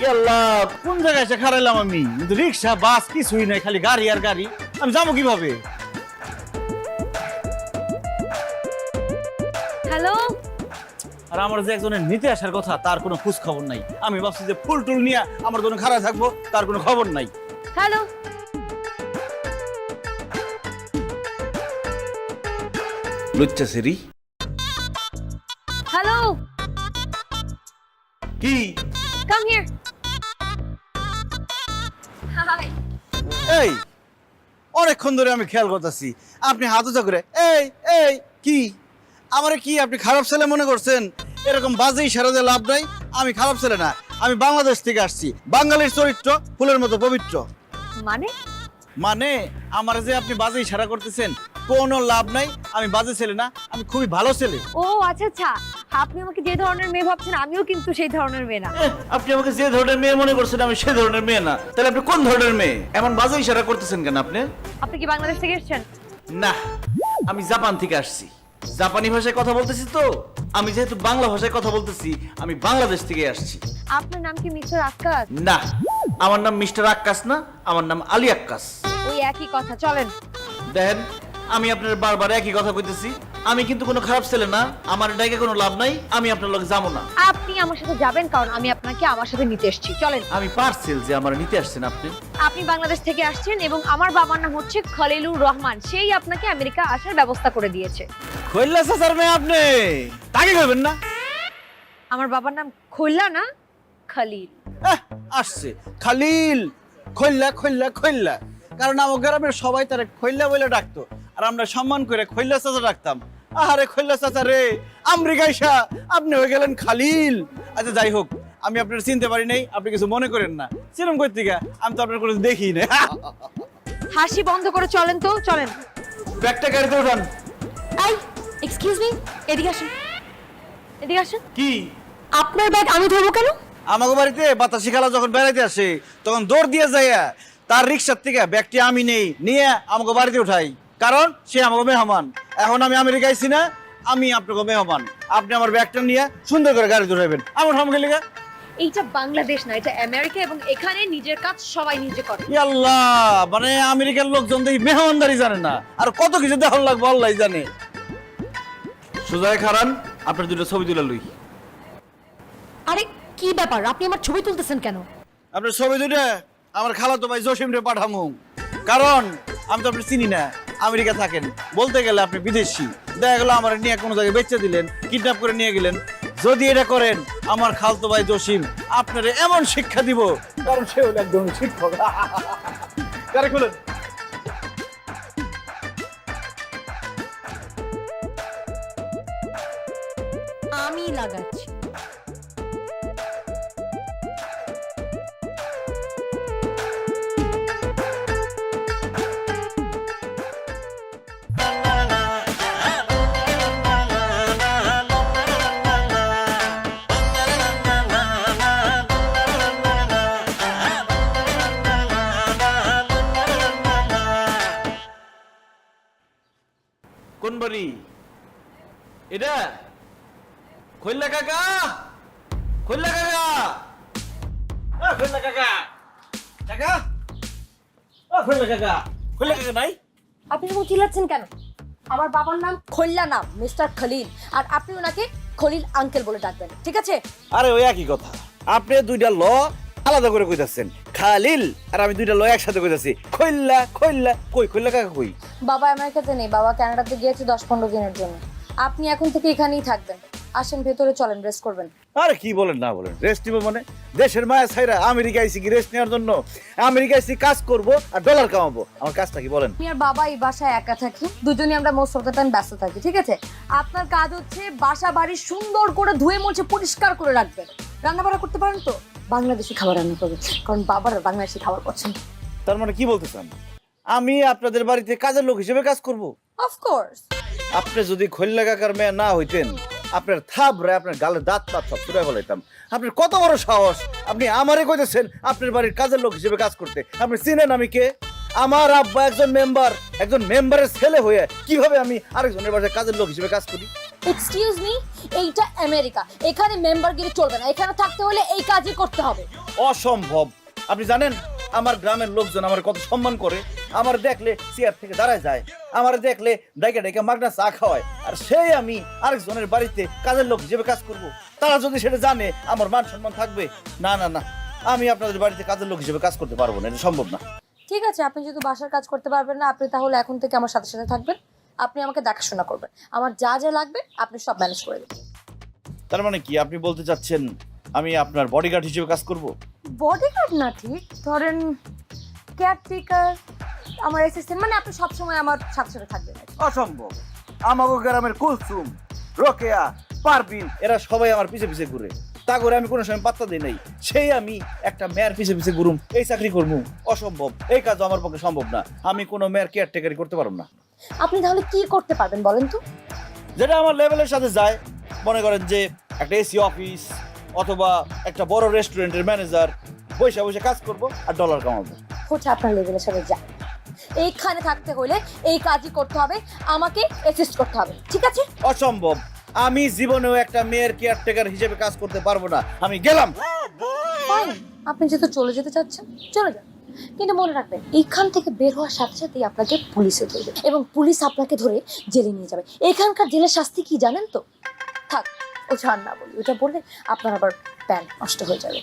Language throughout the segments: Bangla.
আল্লাহ, কোন জায়গায় এসে খারাইলাম আমি? কিন্তু রিক্সা বাস কিছুই নাই, খালি গাড়ি আর গাড়ি। আমি যাবো কিভাবে? হ্যালো, আর আমার যে একজনের নিতে আসার কথা তার কোনো খোঁজ খবর নাই। আমি ভাবছি যে ফুল টুল নিয়ে আমার জন্য খারাপ থাকবো, তার কোনো খবর নাই। হ্যালো। লুচ্চা সেরি হ্যালো, কি? Come here. হাই। এই অনেকক্ষণ ধরে আমি খেয়াল করতেছি আপনি হাত উঁচা করে এই এই কি আমারে কি আপনি খারাপ ছেলে মনে করছেন? এরকম বাজে ইশারা দিয়ে লাভ নাই। আমি খারাপ ছেলে না, আমি বাংলাদেশ থেকে আসছি। বাঙালির চরিত্র ফুলের মতো পবিত্র। মানে? মানে আমার যে আপনি বাজে ইশারা করতেছেন কোনো লাভ নাই। আমি বাজে ছেলে না, আমি খুবই ভালো ছেলে। ও আচ্ছা আচ্ছা, আপনি আমাকে যে ধরনের মেয়ে ভাবছেন আমিও কিন্তু সেই ধরনের মেয়ে না। আপনি আমাকে যে ধরনের মেয়ে মনে করছেন আমি সেই ধরনের মেয়ে না। তাহলে আপনি কোন ধরনের মেয়ে? এমন বাজে ইশারা করতেছেন কেন আপনি? আপনি কি বাংলাদেশ থেকে এসেছেন? না, আমি জাপান থেকে আসছি। জাপানি ভাষায় কথা বলতেছি তো। আমি যেহেতু বাংলা ভাষায় কথা বলতেছি, আমি বাংলাদেশ থেকে আসছি। আপনার নাম কি মিস্টার আক্কাস? না, আমার নাম মিস্টার আক্কাস না, আমার নাম আলী আক্কাস। ওই একই কথা, চলেন। দেখেন, আমি আপনার বারবার একই কথা কইতেছি। আমি কিন্তু কোনো খারাপ ছেলে না, আমার ডাইকে কোনো লাভ নাই। আমি আপনার লগে যাবো না। আপনি আমার সাথে যাবেন কারণ আমি আপনাকে আমার সাথে নিতে এসেছি, চলেন। আমি পার্সেল যে আমার নিতে আসছেন আপনি। আপনি বাংলাদেশ থেকে আসছেন এবং আমার বাবার নাম হচ্ছে খলিলুর রহমান, সেই আপনাকে আমেরিকা আসার ব্যবস্থা করে দিয়েছে। খৈল্লা চাচার মেয়ে আপনি, তাকে কইবেন না। আমার বাবার নাম খৈল্লা না, খলিল। আসছে খালিল। খৈল্লা খৈল্লা খৈল্লা, কারণ আমার গ্রামের সবাই তারে খৈল্লা বলে ডাকতো, আর আমরা সম্মান করে খৈল্লা চাচা ডাকতাম। আহারে খৈল্লা চাচা রে, আমেরিকাইসা আপনি হয়ে গেলেন খালিল। আচ্ছা যাই হোক, আমি আপনার চিনতে পারি নাই, আপনি কিছু মনে করেন না। চিরম করতে গা, আমি তো আপনার কোনো দেখি না। হাসি বন্ধ করে চলেন তো, চলেন। ব্যাগটা গাড়িতে উঠান। এই, এক্সকিউজ মি, এদিকে আসুন। এদিকে আসুন। কি? আপনার ব্যাগ আমি ধরবো কেন? আমাকে বাড়িতে বাতাসি খালা যখন বেড়াইতে আসে তখন দৌড় দিয়ে যায় তার রিক্সার থেকে ব্যাগটি আমি নেই, নিয়ে আমাকে বাড়িতে উঠাই, কারণ সে আমাকে মেহমান। এখন আমি আমেরিকা আইছি না, আমি আপনাকে মেহমান। আপনি আমার ব্যাগটা নিয়ে সুন্দর করে গাড়িতে উঠাইবেন। আমার সামনে গেলে এইটা বাংলাদেশ না, এটা আমেরিকা এবং এখানে নিজের কাজ সবাই নিজে করে। আল্লাহ, মানে আমেরিকার লোকজন দেখি মেহমানদারি জানে না, আর কত কিছু দেখার লাগবে আল্লাহ জানে। সুজয় খারান, আপনার দুটো ছবি তুলে লই। আরে কি ব্যাপার, আপনি আমার ছবি তুলতেছেন কেন? আপনার ছবি দুটো আমার খালাতো ভাই জসিম রে পাঠামু, কারণ আমি তো আপনি চিনি না, আমেরিকা থাকেন। বলতে গেলে আপনি বিদেশি। দেখা গেল আমার নিয়ে কোনো জায়গায় বেচে দিলেন, কিডন্যাপ করে নিয়ে গেলেন। যদি এটা করেন, আমার খালতো ভাই জসিম আপনার এমন শিক্ষা দিব, কারণ সে হলো একদম শিক্ষক। কারে খুলেন। আমি লাগাচ্ছি। কোন বাড়ি এটা? খৈল্লা কাকা, খৈল্লা কাকা, খৈল্লা কাকা, কাকা, খৈল্লা কাকা, খৈল্লা কাকা নাই? আপনি এরকম চিল্লাচ্ছেন কেন? আমার বাবার নাম খৈল্লা, নাম মিস্টার খলিল, আর আপনি ওনাকে খলিল আঙ্কেল বলে ডাকবেন, ঠিক আছে? আরে ওই একই কথা। আপনি দুইটা ল আলাদা করে কইতাছেন, খালিল, আর আমি দুইটা ল একসাথে কইতাছি খৈল্লা খৈল্লা। কই খৈল্লা কাকা কই? বাবা আমেরিকাতে নেই, বাবা কানাডাতে গিয়েছে 10-15 দিনের জন্য। আপনি এখন থেকে এখানেই থাকবেন। আসেন ভেতরে, চলেন, রেস্ট করবেন। আরে কি বলেন না বলেন, রেস্ট নিব মানে? দেশের মায়া ছাইরা আমেরিকা আইছি কি রেস্ট নেওয়ার জন্য? আমেরিকা আইছি কাজ করব আর ডলার কামাবো। আমার কাজটা কি বলেন? আমি আর বাবা এই বাসায় একা থাকি, দুজনেই আমরা মোস্ট অফ দ্য টাইম ব্যস্ত থাকি, ঠিক আছে? আপনার কাজ হচ্ছে বাসা বাড়ি সুন্দর করে ধুয়ে মুছে পরিষ্কার করে রাখবেন। রান্না বান্না করতে পারেন তো? বাংলাদেশি খাবার রান্না করবেন, কারণ বাবার বাংলাদেশি খাবার পছন্দ। তার মানে কি বলতে চান? আমি আপনাদের বাড়িতে কাজের লোক হিসেবে কাজ করব? অফকোর্স। আপনি যদি খৈল্লা কাকার মেয়ে না হইতেন, আপনার থাবরে আপনার গালে দাঁত পাত সব ছুড়ে ফেলাইতাম। আপনার কত বড় সাহস, আপনি আমারে কইতেছেন আপনার বাড়ির কাজের লোক হিসেবে কাজ করতে? আপনি চিনেন আমি কে? আমার আব্বা একজন মেম্বার, একজন মেম্বারের ছেলে হয়ে কিভাবে আমি আরেকজনের বাসায় কাজের লোক হিসেবে কাজ করি? এক্সকিউজ মি, এইটা আমেরিকা, এখানে মেম্বারগিরি চলবে না, এখানে থাকতে হলে এই কাজই করতে হবে। অসম্ভব। আপনি জানেন আমার গ্রামের লোকজন আমার কত সম্মান করে, আমার দেখলে চেয়ার থেকে দাঁড়ায় যায়, আমার দেখলে ডাইকা ডাইকা মাগনা চা খাওয়ায়, আর সেই আমি আরেকজনের বাড়িতে কাজের লোক হিসেবে কাজ করব। তারা যদি সেটা জানে আমার মান সম্মান থাকবে? না না না, আমি আপনাদের বাড়িতে কাজের লোক হিসেবে কাজ করতে পারবো না, এটা সম্ভব না। ঠিক আছে, আপনি যদি বাসার কাজ করতে পারবেন না, আপনি তাহলে এখন থেকে আমার সাথে সাথে থাকবেন, আপনি আমাকে দেখাশোনা করবেন, আমার যা যা লাগবে আপনি সব ম্যানেজ করে দেবেন। তার মানে কি আপনি বলতে চাচ্ছেন আমি আপনার বডিগার্ড হিসেবে কাজ করব? বডিগার্ড না, ঠিক ধরেন কেয়ারটেকার, আমার অ্যাসিস্ট্যান্ট, মানে আপনি সবসময় আমার সাথে সাথে থাকবেন। অসম্ভব। আমাগো গ্রামের কুলসুম, রোকেয়া, পারবিন এরা সবাই আমার পিছে পিছে ঘুরে, তা করে আমি কোনো সময় পাত্তা দিই নাই। সেই আমি একটা মেয়ের পিছে পিছে ঘুরুম, এই চাকরি করবো? অসম্ভব, এই কাজ আমার পক্ষে সম্ভব না। আমি কোনো মেয়ের কেয়ারটেকারি করতে পারবো না। আপনি তাহলে কি করতে পারবেন বলেন তো? যেটা আমার লেভেলের সাথে যায়, মনে করেন যে একটা এসি অফিস অথবা একটা বড় রেস্টুরেন্টের ম্যানেজার, বসে বসে কাজ করব আর ডলার কামাবো। হচ্ছে আপনার লেভেলের সাথে যায়, এইখানে থাকতে হলে এই কাজই করতে হবে, আমাকে অ্যাসিস্ট করতে হবে, ঠিক আছে? অসম্ভব, আমি জীবনেও একটা মেয়ের কেয়ারটেকার হিসেবে কাজ করতে পারবো না, আমি গেলাম। ফাইন, আপনি যেহেতু চলে যেতে চাচ্ছেন চলে যান, কিন্তু মনে রাখবেন এইখান থেকে বের হওয়ার সাথে সাথেই আপনাকে পুলিশে ধরবে এবং পুলিশ আপনাকে ধরে জেলে নিয়ে যাবে। এখানকার জেলের শাস্তি কি জানেন তো? থাক, ও ছাড় না বলি, ওটা বললে আপনার আবার প্যান নষ্ট হয়ে যাবে।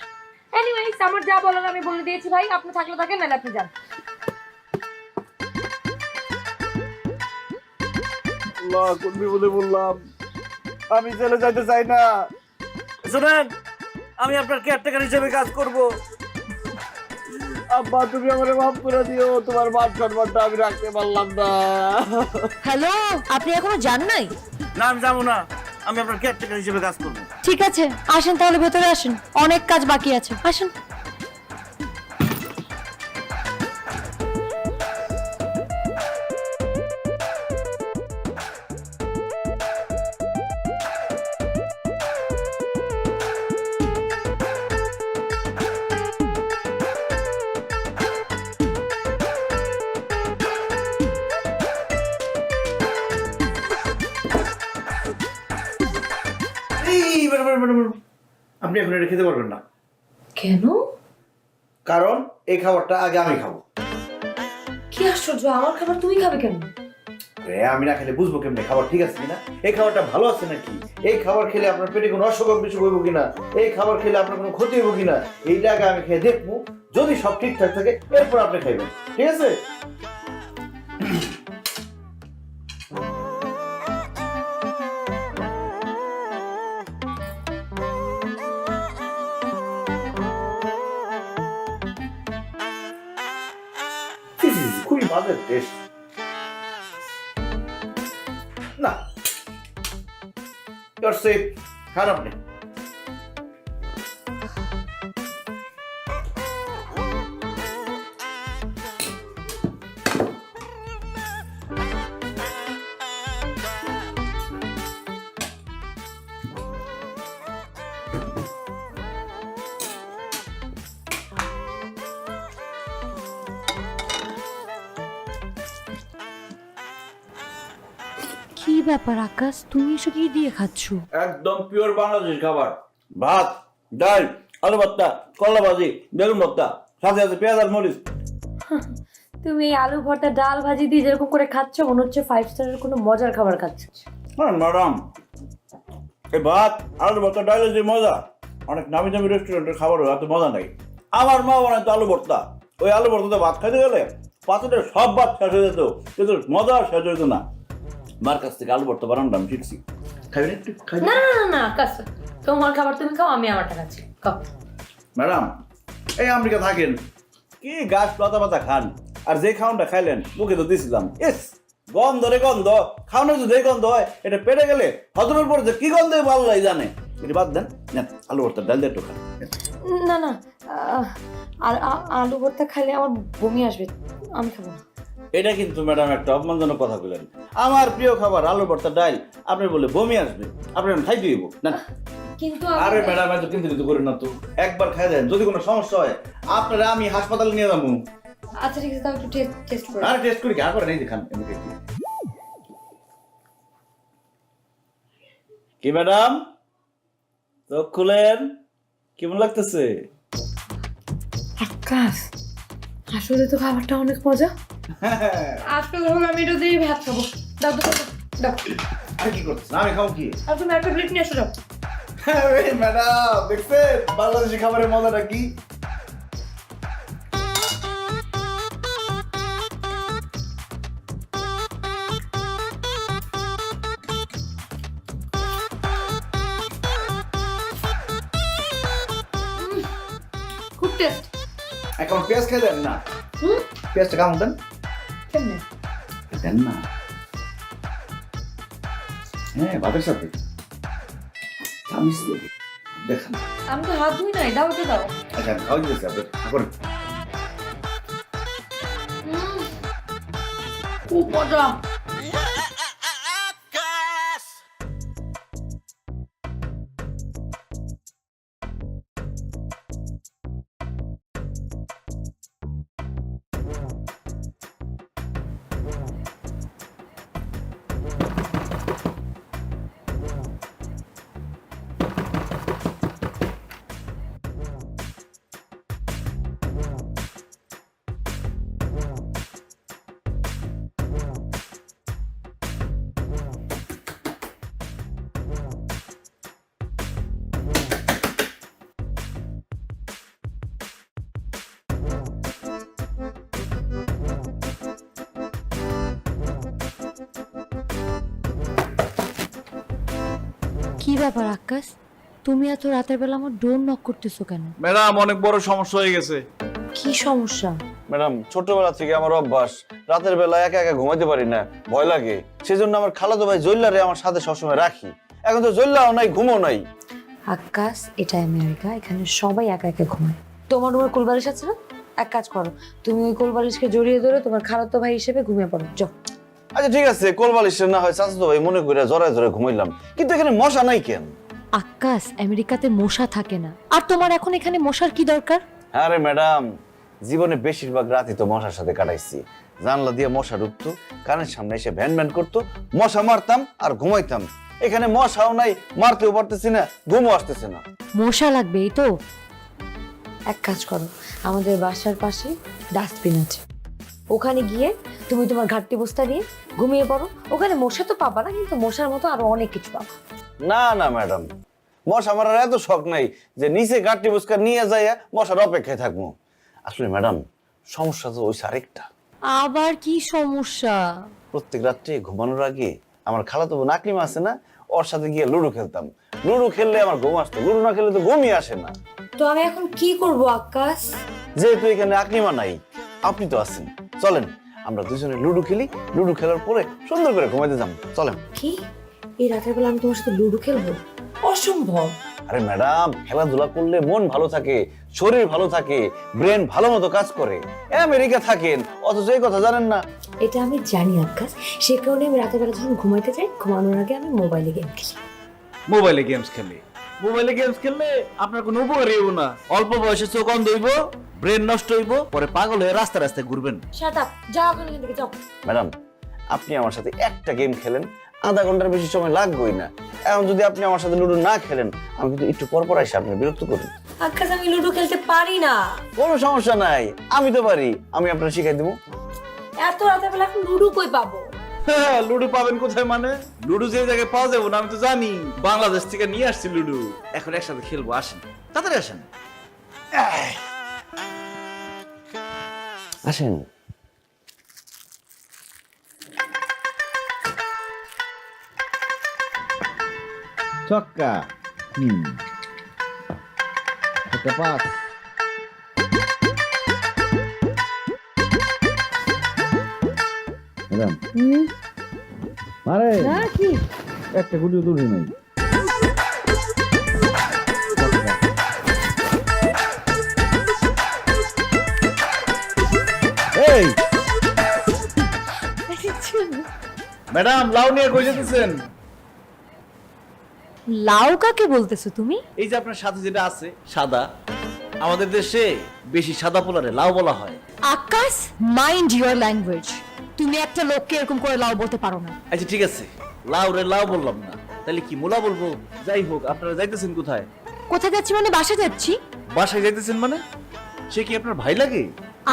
এনিওয়েজ, আমার যা বলার আমি বলে দিয়েছি ভাই, আপনি থাকলে থাকেন, নাহলে আপনি যান। আল্লাহ, কোন বিপদে বললাম, আমি জেলে যাইতে চাই না। শুনেন, আমি আপনার কেয়ারটেকার হিসেবে কাজ করব। আব্বা, তুমি আমারে মাফ করে দিও, তোমার মান সম্মানটা আমি রাখতে পারলাম না। হ্যালো, আপনি এখনো যান নাই? না, আমি যাবো না, আমি আপনার কেয়ারটেকার হিসেবে কাজ করব। ঠিক আছে, আসেন তাহলে ভেতরে আসেন, অনেক কাজ বাকি আছে, আসেন। আপনি এখন এটা খেতে পারবেন না। কেন? কারণ এই খাবারটা আগে আমি খাবো। কি আশ্চর্য, আমার খাবার তুমি খাবে কেন? আমি না খেলে বুঝবো কেমনে খাবার ঠিক আছে কিনা, এই খাবারটা ভালো আছে নাকি, এই খাবার খেলে আপনার পেটে কোনো অসুখ বিসুখ হইব কিনা, এই খাবার খেলে আপনার কোনো ক্ষতি হইব কিনা, এইটা আগে আমি খেয়ে দেখবো। যদি সব ঠিকঠাক থাকে এরপর আপনি খাইবেন, ঠিক আছে? খুবই বাজে টেস্ট। না, ইউর সেফ, খারাপ নেই। কি ব্যাপার আকাশ, তুমি এসব কি দিয়ে খাচ্ছ? একদম পিওর বাংলাদেশি খাবার, ভাত, ডাল, আলু ভর্তা, করলা ভাজি, বেগুন ভর্তা, সাথে আছে পেঁয়াজ আর মরিচ। তুমি এই আলু ভর্তা ডাল ভাজি দিয়ে যেরকম করে খাচ্ছ, মনে হচ্ছে 5 স্টারের কোনো মজার খাবার খাচ্ছ। হ্যাঁ ম্যাডাম, এই ভাত আলু ভর্তা ডালের যে মজা, অনেক নামি দামি রেস্টুরেন্টের খাবারও এত মজা নাই। আমার মা বানায় তো আলু ভর্তা, ওই আলু ভর্তাতে ভাত খাইতে গেলে পাত্রের সব ভাত শেষ হয়ে যেত, কিন্তু মজা শেষ হইতো না। মার কাছ থেকে আলু ভর্তা বানানোটা আমি শিখছি। খাইবেন একটু? না না না না আকাশ, তোমার খাবার তুমি খাও, আমি আমারটা খাচ্ছি, খাও। ম্যাডাম, এই আমেরিকা থাকেন, কি গাছ পাতা পাতা খান, আর যে খাওয়ানটা খাইলেন মুখে তো দিয়েছিলাম, ইস গন্ধ রে গন্ধ, খাওয়ানোর যদি এই গন্ধ হয় এটা পেটে গেলে হজমের পর যে কি গন্ধ ভালো লাগে জানে। এটা বাদ দেন, নেন আলু ভর্তা ডাল দিয়ে একটু খান। না না, আলু ভর্তা খাইলে আমার বমি আসবে, আমি খাবো না। এটা কিন্তু ম্যাডাম একটা অপমানজনক কথা বললেন। আমার প্রিয় খাবার আলু ভর্তা ডাল, আপনি বলে বমি আসবে, আপনি খাই দিব না। কিন্তু আরে ম্যাডাম, এত কিন্তু কিছু করেন না তো, একবার খাই দেন, যদি কোনো সমস্যা হয় আপনারা আমি হাসপাতালে নিয়ে যাবো। আচ্ছা ঠিক আছে, তাও একটু টেস্ট করে। আরে টেস্ট করি কি, আর করে নেই দেখান এমনি। কি ম্যাডাম, চোখ খুলেন, কেমন লাগতেছে? আকাশ, আসলে তো খাবারটা অনেক মজা। আসলে হলো আমি এটা দিয়ে ভাত খাবো। দাও দাও দাও। আর কি করতেছেন? আমি খাবো কি? আর তুমি একটা প্লেট নিয়ে এসো যাও। ম্যাডাম দেখছেন বাংলাদেশি খাবারের মজাটা কি? খুব টেস্ট। এখন পেঁয়াজ খেয়ে দেন না। পেঁয়াজটা কেমন দেন? কেমনে? দেন না। হ্যাঁ, ভাতের সাথে দেখেন। আমি তো হাত ধুই নাই, দাও তো দাও। আচ্ছা, খাওয়া দিয়েছি আপনার। এখন খুব মজা। কি ব্যাপার আকাশ, তুমি এত রাতের বেলা আমার ডোর নক করতেছো কেন? ম্যাডাম অনেক বড় সমস্যা হয়ে গেছে। কি সমস্যা? ম্যাডাম ছোটবেলা থেকে আমার অভ্যাস, রাতের বেলা একা একা ঘুমাইতে পারি না, ভয় লাগে। সেজন্য আমার খালাতো ভাই জল্লারে আমার সাথে সবসময় রাখি। এখন তো জল্লাও নাই, ঘুমও নাই। আকাশ, এটা আমেরিকা, এখানে সবাই একা একা ঘুমায়। তোমার রুমের কোলবালিশ আছে না? এক কাজ করো, তুমি ওই কোলবালিশকে জড়িয়ে ধরে তোমার খালাতো ভাই হিসেবে ঘুমিয়ে পড়ো, যাও। আচ্ছা ঠিক আছে, কোলবালিশের না হয় চাচাতো ভাই মনে করে জড়ায় জড়ায় ঘুমাইলাম, কিন্তু এখানে মশা নাই কেন? আকাশ, আমেরিকাতে মশা থাকে না, আর তোমার এখন এখানে মশার কি দরকার? হ্যাঁ রে ম্যাডাম, জীবনে বেশিরভাগ রাতই তো মশার সাথে কাটাইছি। জানলা দিয়ে মশা ঢুকতো, কানের সামনে এসে ভ্যান ভ্যান করতো, মশা মারতাম আর ঘুমাইতাম। এখানে মশাও নাই, মারতেও পারতেছি না, ঘুমও আসতেছে না। মশা লাগবে এই তো। এক কাজ করো, আমাদের বাসার পাশে ডাস্টবিন আছে, ওখানে গিয়ে তুমি তোমার ঘাটতি বস্তা নিয়ে ঘুমিয়ে পড়ো। ওখানে মশা তো পাবা না, কিন্তু মশার মতো আরো অনেক কিছু পাবা। না না ম্যাডাম, মশা মারার এত শখ নাই যে নিচে গাঁটটি বুসকা নিয়ে যাইয়া মশার অপেক্ষায় থাকবো। আসলে ম্যাডাম, সমস্যা তো ওই আরেকটা। আবার কি সমস্যা? প্রত্যেক রাত্রে ঘুমানোর আগে আমার খালাতো বোন আকলিমা আছে না, ওর সাথে গিয়ে লুডো খেলতাম। লুডো খেললে আমার ঘুম আসতো, লুডো না খেললে তো ঘুমই আসে না। তো আমি এখন কি করব আকাশ? যেহেতু এখানে আকলিমা নাই, আপনি তো আছেন, চলেন আমরা দুজনে লুডো খেলি। লুডো খেলার পরে সুন্দর করে ঘুমাইতে যাবো, চলেন। কি, এই রাতের বেলা আমি তোমার সাথে লুডো খেলবো? অসম্ভব। আরে ম্যাডাম, খেলাধুলা করলে মন ভালো থাকে, শরীর ভালো থাকে, ব্রেন ভালো মতো কাজ করে। আমেরিকা থাকেন অথচ এই কথা জানেন না। এটা আমি জানি আকাশ, সে কারণে আমি রাতের বেলা যখন ঘুমাইতে যাই, ঘুমানোর আগে আমি মোবাইলে গেম খেলি। মোবাইলে গেমস খেলে, মোবাইলে গেমস খেললে আপনার কোনো উপকারই হইব না। অল্প বয়সে চোখ অন্ধ হইব, ব্রেন নষ্ট হইব, পরে পাগল হয়ে রাস্তায় রাস্তায় ঘুরবেন। শাট আপ, যাও ওখান থেকে, যাও। ম্যাডাম, আপনি আমার সাথে একটা গেম খেলেন, আধা ঘন্টার বেশি সময় লাগবেই না। এখন যদি আপনি আমার সাথে লুডো না খেলেন, আমি কিন্তু একটু পর পর এসে আপনি বিরক্ত করুন। আকাশ, আমি লুডো খেলতে পারি না। কোনো সমস্যা নাই, আমি তো পারি, আমি আপনার শিখাই দেবো। এত রাতের বেলা এখন লুডো কই পাবো? হ্যাঁ, লুডো পাবেন কোথায় মানে? লুডো যে জায়গায় পাওয়া যাবে না আমি তো জানি। বাংলাদেশ থেকে নিয়ে আসছি লুডো, এখন একসাথে খেলবো, আসেন তাড়াতাড়ি আসেন। আসেন। ছক্কা, একটা পাস। ম্যাডাম আরে না কি? একটা গুলিও দূরে নাই। এই ম্যাডাম, লাউ নিয়ে কই যেতেছেন? লাউ কাকে বলতেছো তুমি? এই যে আপনার সাথে যেটা আছে সাদা, আমাদের দেশে বেশি সাদা পোলারে লাউ বলা হয়। আকাশ, মাইন্ড ইউর ল্যাঙ্গুয়েজ। তুমি একটা লোককে এরকম করে লাউ বলতে পারো না। আচ্ছা ঠিক আছে, লাউ রে লাউ বললাম না, তাহলে কি মোলা বলবো? যাই হোক, আপনারা যাইতেছেন কোথায়? কোথায় যাচ্ছি মানে বাসা যাচ্ছি। বাসায় যাইতেছেন মানে? সে কি আপনার ভাই লাগে?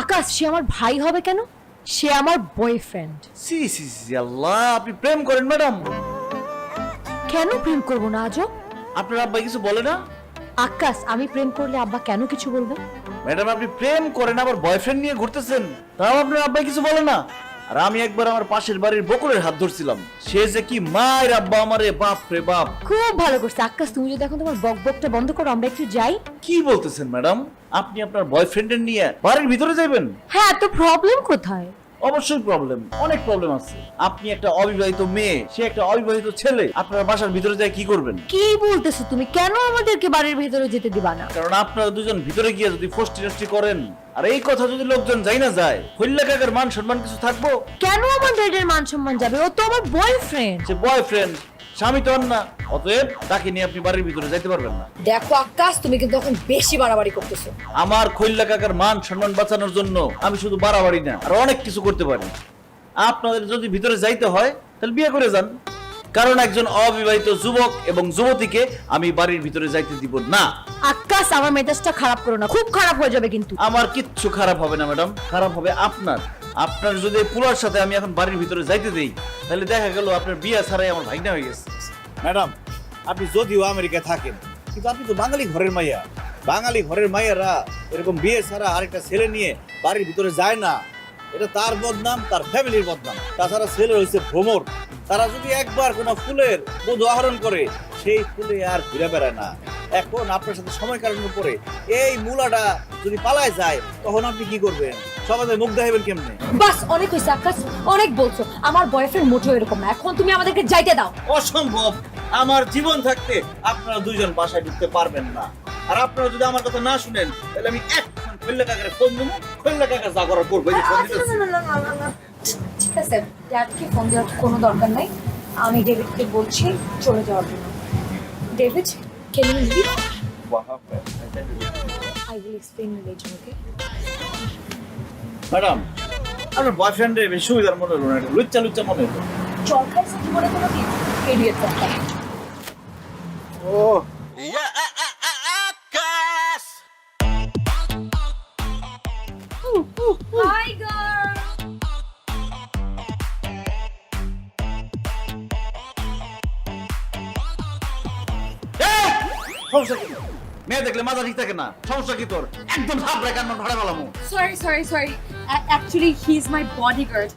আকাশ, সে আমার ভাই হবে কেন? সে আমার বয়ফ্রেন্ড। সি সি সি, আল্লাহ, আপনি প্রেম করেন ম্যাডাম? কেন প্রেম করবো না আজও? আপনার আব্বা কিছু বলে না? আকাশ, আমি প্রেম করলে আব্বা কেন কিছু বলবে? ম্যাডাম, আপনি প্রেম করেন আবার বয়ফ্রেন্ড নিয়ে ঘুরতেছেন, তাও আপনার আব্বা কিছু বলে না? আর আমি একবার আমার পাশের বাড়ির বকুলের হাত ধরছিলাম, সে যে কি মায়ের আব্বা আমারে, বাপ রে বাপ। খুব ভালো করছে আকাশ, তুমি যদি এখন তোমার বক বকটা বন্ধ করো, আমরা একটু যাই। কি বলতেছেন ম্যাডাম? আপনি আপনার বয়ফ্রেন্ডের নিয়ে বাড়ির ভিতরে যাবেন? হ্যাঁ, তো প্রবলেম কোথায়? অবশ্যই প্রবলেম, অনেক প্রবলেম আছে। আপনি একটা অবিবাহিত মেয়ে, সে একটা অবিবাহিত ছেলে, আপনার বাসার ভিতরে যায় কি করবেন? কি বলতেছো তুমি? কেন আমাদেরকে বাড়ির ভেতরে যেতে দিবা না? কারণ আপনারা দুজন ভিতরে গিয়ে যদি ফষ্টি নষ্টি করেন, আর এই কথা যদি লোকজন যাই না যায়, হইল্লা কাকার মান সম্মান কিছু থাকবো? কেন আমার ডেডের মান সম্মান যাবে? ও তো আমার বয়ফ্রেন্ড। সে বয়ফ্রেন্ড, স্বামী তো না, অতএব তাকে নিয়ে আপনি বাড়ির ভিতরে যাইতে পারবেন না। দেখো আকাশ, তুমি কিন্তু এখন বেশি বাড়াবাড়ি করতেছো। আমার খৈল্লা কাকার মান সম্মান বাঁচানোর জন্য আমি শুধু বাড়াবাড়ি না, আর অনেক কিছু করতে পারি। আপনাদের যদি ভিতরে যাইতে হয় তাহলে বিয়ে করে যান, কারণ একজন অবিবাহিত যুবক এবং যুবতীকে আমি বাড়ির ভিতরে যাইতে দিব না। আকাশ, আমার মেজাজটা খারাপ করো না, খুব খারাপ হয়ে যাবে কিন্তু। আমার কিচ্ছু খারাপ হবে না ম্যাডাম, খারাপ হবে আপনার। আপনার যদি এই পুলার সাথে আমি এখন বাড়ির ভিতরে যাইতে দেই, তাহলে দেখা গেল আপনার বিয়ে ছাড়াই আমার ভাইনা হয়ে গেছে। ম্যাডাম, আপনি যদিও আমেরিকায় থাকেন, কিন্তু আপনি তো বাঙালি ঘরের মাইয়া। বাঙালি ঘরের মাইয়ারা এরকম বিয়ে ছাড়া আরেকটা ছেলে নিয়ে বাড়ির ভিতরে যায় না। এটা তার বদনাম, তার ফ্যামিলির বদনাম। তাছাড়া ছেলে হয়েছে ভ্রমর, তারা যদি একবার কোনো ফুলের মধু আহরণ করে, সেই ফুলে আর ঘুরে বেড়ায় না। এখন আপনার সাথে সময় কাটানোর পরে এই মূলাটা যদি পালায় যায়, তখন আপনি কি করবেন? সমাজে মুখ দেখাবেন কেমনে? বাস, অনেক হয়েছে আকাশ, অনেক বলছো। আমার বয়ফ্রেন্ড মোটেও এরকম না, এখন তুমি আমাদেরকে যাইতে দাও। অসম্ভব, আমার জীবন থাকতে আপনারা দুইজন বাসায় ঢুকতে পারবেন না। আর আপনারা যদি আমার কথা না শুনেন, তাহলে আমি এখন খৈল্লা কাকারে ফোন দেবো, খৈল্লা কাকা যা করার করবো। এই যে ফোন দিতেছি। ঠিক আছে, ড্যাডকে ফোন দেওয়ার কোনো দরকার নাই। আমি ডেভিডকে বলছি চলে যাওয়ার জন্য। David, can you leave? I will explain you later, okay? Madam, আপনার বয়ফ্রেন্ডের বেশি সুবিধার মনে হলো না, লুচ্চা লুচ্চা মনে হলো। জল খাইছে জীবনে কোনো দিন? ইডিয়েট একটা। ও হাই গার্ল। সমস্যা কি? মেয়ে দেখলে মাথা ঠিক থাকে না, সমস্যা কি তোর? একদম ভাব রেখে আমার ভাড়া Palamu. Sorry. Actually, he's my bodyguard.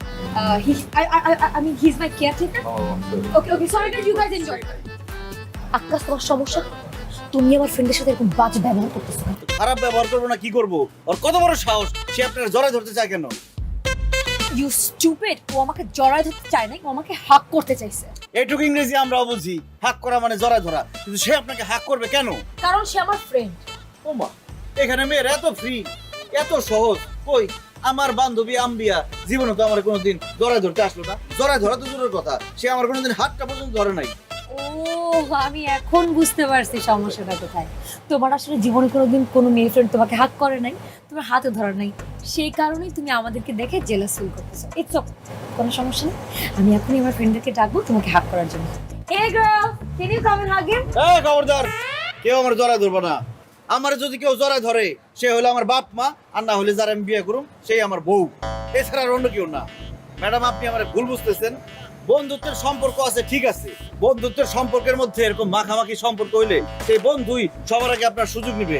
I mean, he's my caretaker. Okay. Sorry, guys. You guys enjoy. আকাশ, তোমার সমস্যা? তুমি আমার ফ্রেন্ডের সাথে এরকম বাজে ব্যবহার করতেছো। খারাপ ব্যবহার করবো না কি করবো? ওর কত বড় সাহস, সে আপনার জড়ায় ধরতে চায় কেন? You stupid. ও আমাকে জড়ায় ধরতে চায় না, ও আমাকে হাক করতে চাইছে। এইটুকু ইংরেজি আমরাও বুঝি, হাক করা মানে জড়ায় ধরা, কিন্তু সে আপনাকে হাক করবে কেন? কারণ সে আমার ফ্রেন্ড। ও মা, এখানে মেয়ের এত ফ্রি, এত সহজ। কই আমার বান্ধবী আম্বিয়া জীবনে তো আমার কোনোদিন জড়ায় ধরতে আসলো না। জড়ায় ধরা তো দূরের কথা, সে আমার কোনোদিন হাতটা পর্যন্ত ধরে নাই। ও, আমি এখন বুঝতে পারছি সমস্যাটা কোথায়। তোমার আসলে জীবনে কোনোদিন কোনো মেয়ে ফ্রেন্ড তোমাকে হাক করে নাই, তোমার হাতে ধরা নাই, সেই কারণেই তুমি আমাদেরকে দেখে জেলাস ফিল করতেছো। ইটস ওকে, কোনো সমস্যা নেই। আমি এখনই আমার ফ্রেন্ডদেরকে ডাকবো তোমাকে হাক করার জন্য। Hey girl, can you come and hug him? এই খবরদার, কেউ আমার জড়ায় ধরবো না। আমার যদি কেউ জড়ায় ধরে, সে হলো আমার বাপ মা, আর না হলে যারা আমি বিয়ে করুম সেই আমার বউ, এছাড়া আর অন্য কেউ না। ম্যাডাম, আপনি আমার ভুল বুঝতেছেন। বন্ধুত্বের সম্পর্ক আছে, ঠিক আছে, বন্ধুত্বের সম্পর্কের মধ্যে এরকম মাখামাখি সম্পর্ক হইলে সেই বন্ধুই সবার আগে আপনার সুযোগ নিবে।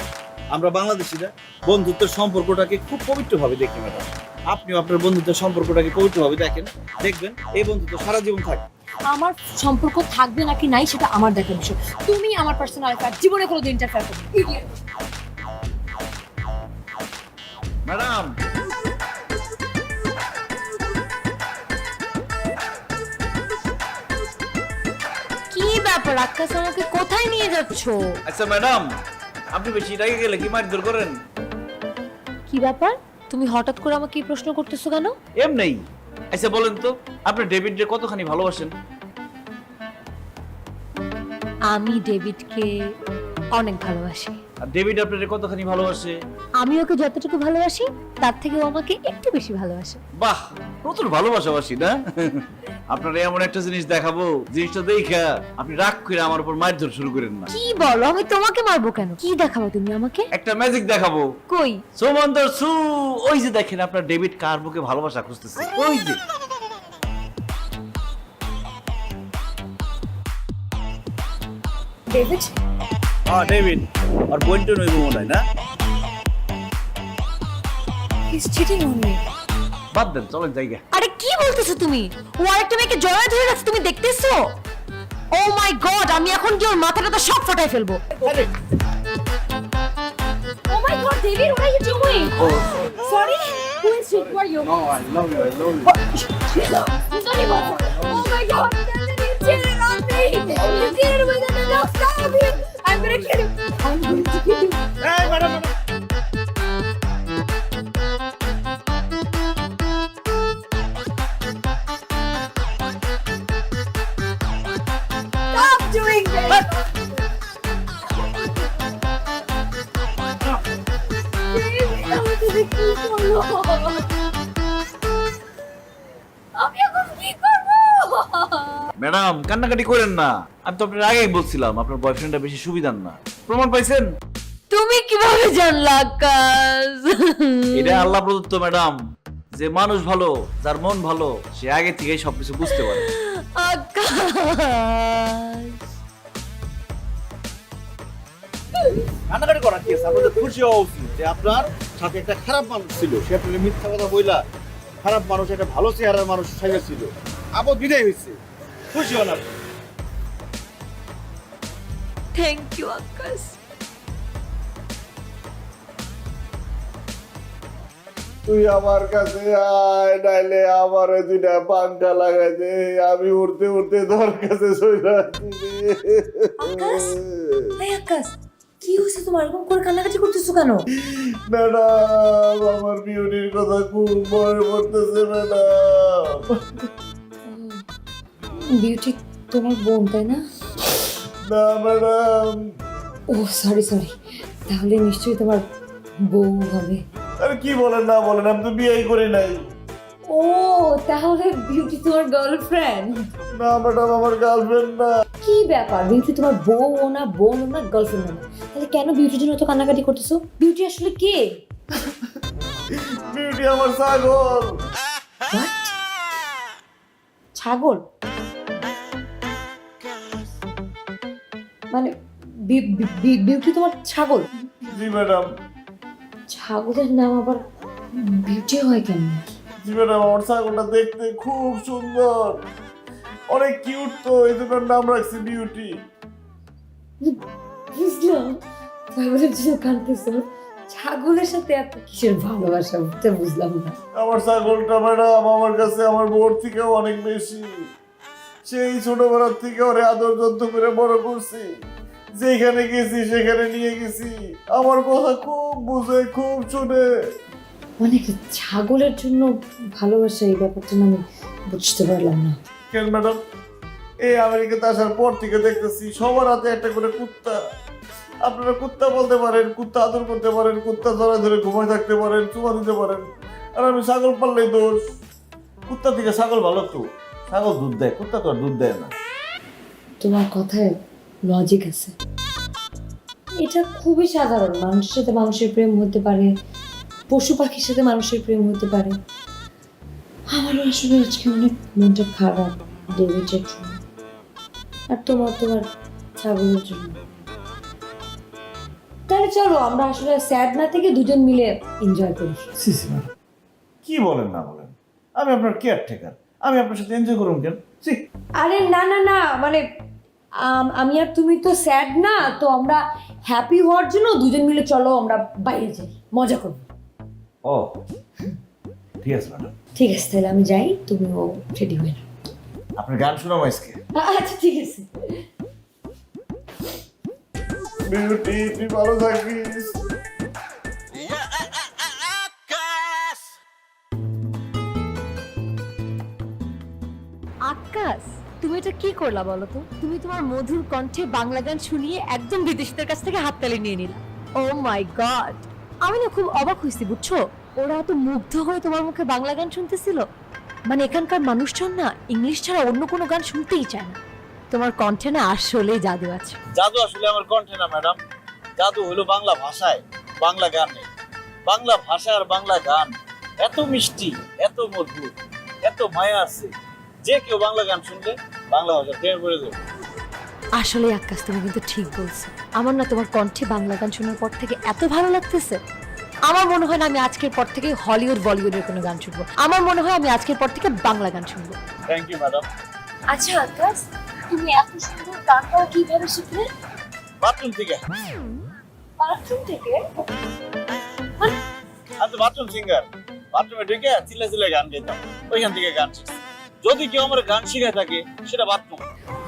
আমরা বাংলাদেশিরা বন্ধুত্বের সম্পর্কটাকে খুব পবিত্রভাবে দেখি ম্যাডাম। আপনিও আপনার বন্ধুত্বের সম্পর্কটাকে পবিত্রভাবে দেখেন, দেখবেন এই বন্ধুত্ব সারা জীবন থাকে। আমার সম্পর্ক থাকবে নাকি নাই সেটা আমার দেখার বিষয়। তুমি আমার পার্সোনাল লাইফে জীবনে কোনোদিন ইন্টারফেয়ার করবে না। Idiot. ম্যাডাম, কি ব্যাপার আকাশ, আমাকে কোথায় নিয়ে যাচ্ছো? আচ্ছা ম্যাডাম, আপনি বেশি রেগে গেলে কি মারধর করেন? কি ব্যাপার, তুমি হঠাৎ করে আমাকে এই প্রশ্ন করতেছো কেন? এমনি। আচ্ছা বলেন তো, আপনি ডেভিডকে কতখানি ভালোবাসেন? আমি ডেভিডকে অনেক ভালোবাসি। আর ডেভিড আপনারে কতখানি ভালোবাসে? আমি ওকে যতটুকু ভালোবাসি তার থেকে ও আমাকে একটু বেশি ভালোবাসে। বাহ, প্রচুর ভালোবাসাবাসি না? আপনারা এমন একটা জিনিস দেখাবো, জিনিসটা দেখা আপনি রাগ করে আমার উপর মারধর শুরু করেন না। কি বলো? আমি তোমাকে মারবো কেন? কি দেখাবো তুমি আমাকে? একটা ম্যাজিক দেখাবো। কই? সোমন্দর সু, ওই যে দেখেন আপনার ডেভিড কার বুকে ভালোবাসা খুঁজতেছে, ওই যে। ডেভিড? হ্যাঁ ডেভিড, আর বোনটা নইব মনে হয় না? He's cheating on me. বাদ দেন, চলেন জায়গা। আরে কি বলতেছো তুমি? ও আরেকটা মেয়েকে জড়ায় ধরে রাখছে, তুমি দেখতেছো? ও মাই গড, আমি এখন কি ওর মাথাটা তো সব ফাটাই ফেলবো। Oh my god, David, what are you doing? Sorry, who is it? Who are you? No, I love you, I love you. Sorry, what? Oh my god, you cheated on me. You cheated with another. Stop it. I'm gonna kill you. I'm going to kill you. এই madam, Stop doing this. David, আমাকে কি করলো? আমি এখন কি করবো? ম্যাডাম কান্নাকাটি করেন না। আমি তো আপনার আগেই বলছিলাম আপনার বয়ফ্রেন্ডটা বেশি সুবিধার না। প্রমাণ পাইছেন? তুমি কিভাবে জানলা আকাশ? এটা আল্লাহ প্রদত্ত ম্যাডাম, যে মানুষ ভালো, যার মন ভালো, সে আগে থেকেই সবকিছু বুঝতে পারে। আকাশ, কান্নাকাটি করা কি আছে? আপনাদের খুশি হওয়া উচিত যে আপনার সাথে একটা খারাপ মানুষ ছিল, সে আপনাকে মিথ্যা কথা বইলা খারাপ মানুষ একটা ভালো চেহারার মানুষ সাজা ছিল, আপদ বিদায় হয়েছে। খুশি হন আপনি। থ্যাংক ইউ আকাশ। তুই আমার কাছে আয়, নাইলে আমার দুইটা পাঙ্খা লাগাই দে, আমি উড়তে উড়তে তোর কাছে চলে আসছি রে। আকাশ, এই আকাশ, কি হয়েছে তোমার? এরকম করে কান্নাকাটি করতেছো কেন? ম্যাডাম, আমার বিউটির কথা খুব মনে পড়তেছে ম্যাডাম। বিউটি তোমার বোন, তাই না? না ম্যাডাম। ও সরি সরি, তাহলে নিশ্চয়ই তোমার বউ হবে। আরে কি বলেন না বলেন, আমি তো বিয়েই করি নাই। ও তাহলে বিউটি তোমার গার্লফ্রেন্ড? না ম্যাডাম, আমার গার্লফ্রেন্ড না। কি ব্যাপার, বিউটি তোমার বউ না, বোন না, গার্লফ্রেন্ড না? তাহলে কেন বিউটির জন্য তো কান্নাকাটি করতেছো? বিউটি আসলে কে? বিউটি আমার ছাগল। What? ছাগল? মানে বিউটি তোমার ছাগল? জি ম্যাডাম। ছাগলের নাম আবার বিউটি হয় কেন? জি ম্যাডাম, আমার ছাগলটা দেখতে খুব সুন্দর, অনেক কিউট, তো এই জন্য নাম রাখছি বিউটি। বুঝলাম, ছাগলের জন্য কাঁদতেছো। ছাগলের সাথে এত কিসের ভালোবাসা, বুঝতে বুঝলাম না। আমার ছাগলটা ম্যাডাম আমার কাছে আমার বোর থেকেও অনেক বেশি। সেই ছোটবেলার থেকে ওরে আদর যত্ন করে বড় করছি, যেখানে গেছি সেখানে নিয়ে গেছি, আমার কথা খুব বুঝে, খুব শুনে। মানে ছাগলের জন্য ভালোবাসা, এই ব্যাপারটা না আমি বুঝতে পারলাম না। কেন ম্যাডাম, এই আমেরিকাতে আসার পর থেকে দেখতেছি সবার হাতে একটা করে কুত্তা। আপনারা কুত্তা বলতে পারেন, কুত্তা আদর করতে পারেন, কুত্তা ধরে ধরে ঘুমায় থাকতে পারেন, চুমা দিতে পারেন, আর আমি ছাগল পাললেই দোষ। কুত্তা থেকে ছাগল ভালো তো, ছাগল দুধ দেয়, কুত্তা তো আর দুধ দেয় না। তোমার কথায় লজিক আছে। এটা খুবই সাধারণ, মানুষের সাথে মানুষের প্রেম হতে পারে, পশু পাখির সাথে মানুষের প্রেম হতে পারে। আমারও আসলে আজকে অনেক মনটা খারাপ ডেভিডের জন্য, আর তোমার ছাগলের জন্য। তাহলে চলো আমরা আসলে স্যাড না থেকে দুজন মিলে এনজয় করি। কি বলেন না বলেন, আমি আপনার কেয়ারটেকার, আমি আপনার সাথে এনজয় করুন কেন? আরে না না না, মানে আমি আর তুমি তো স্যাড না, তো আমরা হ্যাপি হওয়ার জন্য দুজন মিলে চলো আমরা বাইরে যাই, মজা করবো। ও ঠিক আছে ম্যাডাম। ঠিক আছে, তাহলে আমি যাই, তুমিও রেডি হয়ে নাও। আপনার গান শোনাবো আজকে। আচ্ছা ঠিক আছে। বিউটি, তুই ভালো থাকিস। আকাশ, তুমি এটা কি করলা বলো তো? তুমি তোমার মধুর কণ্ঠে বাংলা গান শুনিয়ে একদম বিদেশিদের কাছ থেকে হাততালি নিয়ে নিলা। ও মাই গড, আমি না খুব অবাক হয়েছি বুঝছো। ওরা এত মুগ্ধ হয়ে তোমার মুখে বাংলা গান শুনতেছিল। মানে এখানকার মানুষজন না ইংলিশ ছাড়া অন্য কোনো গান শুনতেই চায় না। তোমার কণ্ঠে না আসলেই জাদু আছে। জাদু আসলে আমার কণ্ঠে না ম্যাডাম, জাদু হলো বাংলা ভাষায়, বাংলা গানে। বাংলা ভাষা আর বাংলা গান এত মিষ্টি, এত মধুর, এত মায়া আছে, যে কেউ বাংলা গান শুনলে বাংলা ভাষা প্রেমে পড়ে যাবে। আসলে আকাশ তুমি কিন্তু ঠিক বলছো। আমার না তোমার কণ্ঠে বাংলা গান শোনার পর থেকে এত ভালো লাগতেছে। আমার মনে হয় না আমি আজকের পর থেকে হলিউড বলিউডের কোনো গান শুনবো। আমার মনে হয় আমি আজকের পর থেকে বাংলা গান শুনবো। Thank you madam. আচ্ছা আকাশ, তুমি এত সুন্দর গান গাওয়া কিভাবে শিখলে? বাথরুম থেকে। বাথরুম থেকে? আমি তো বাথরুম সিঙ্গার। বাথরুমে ঢুকে চিল্লা চিল্লা গান গাইতাম, ওইখান থেকে গান শিখছি। যদি কেউ আমার গান শিখায় থাকে সেটা বাথরুম।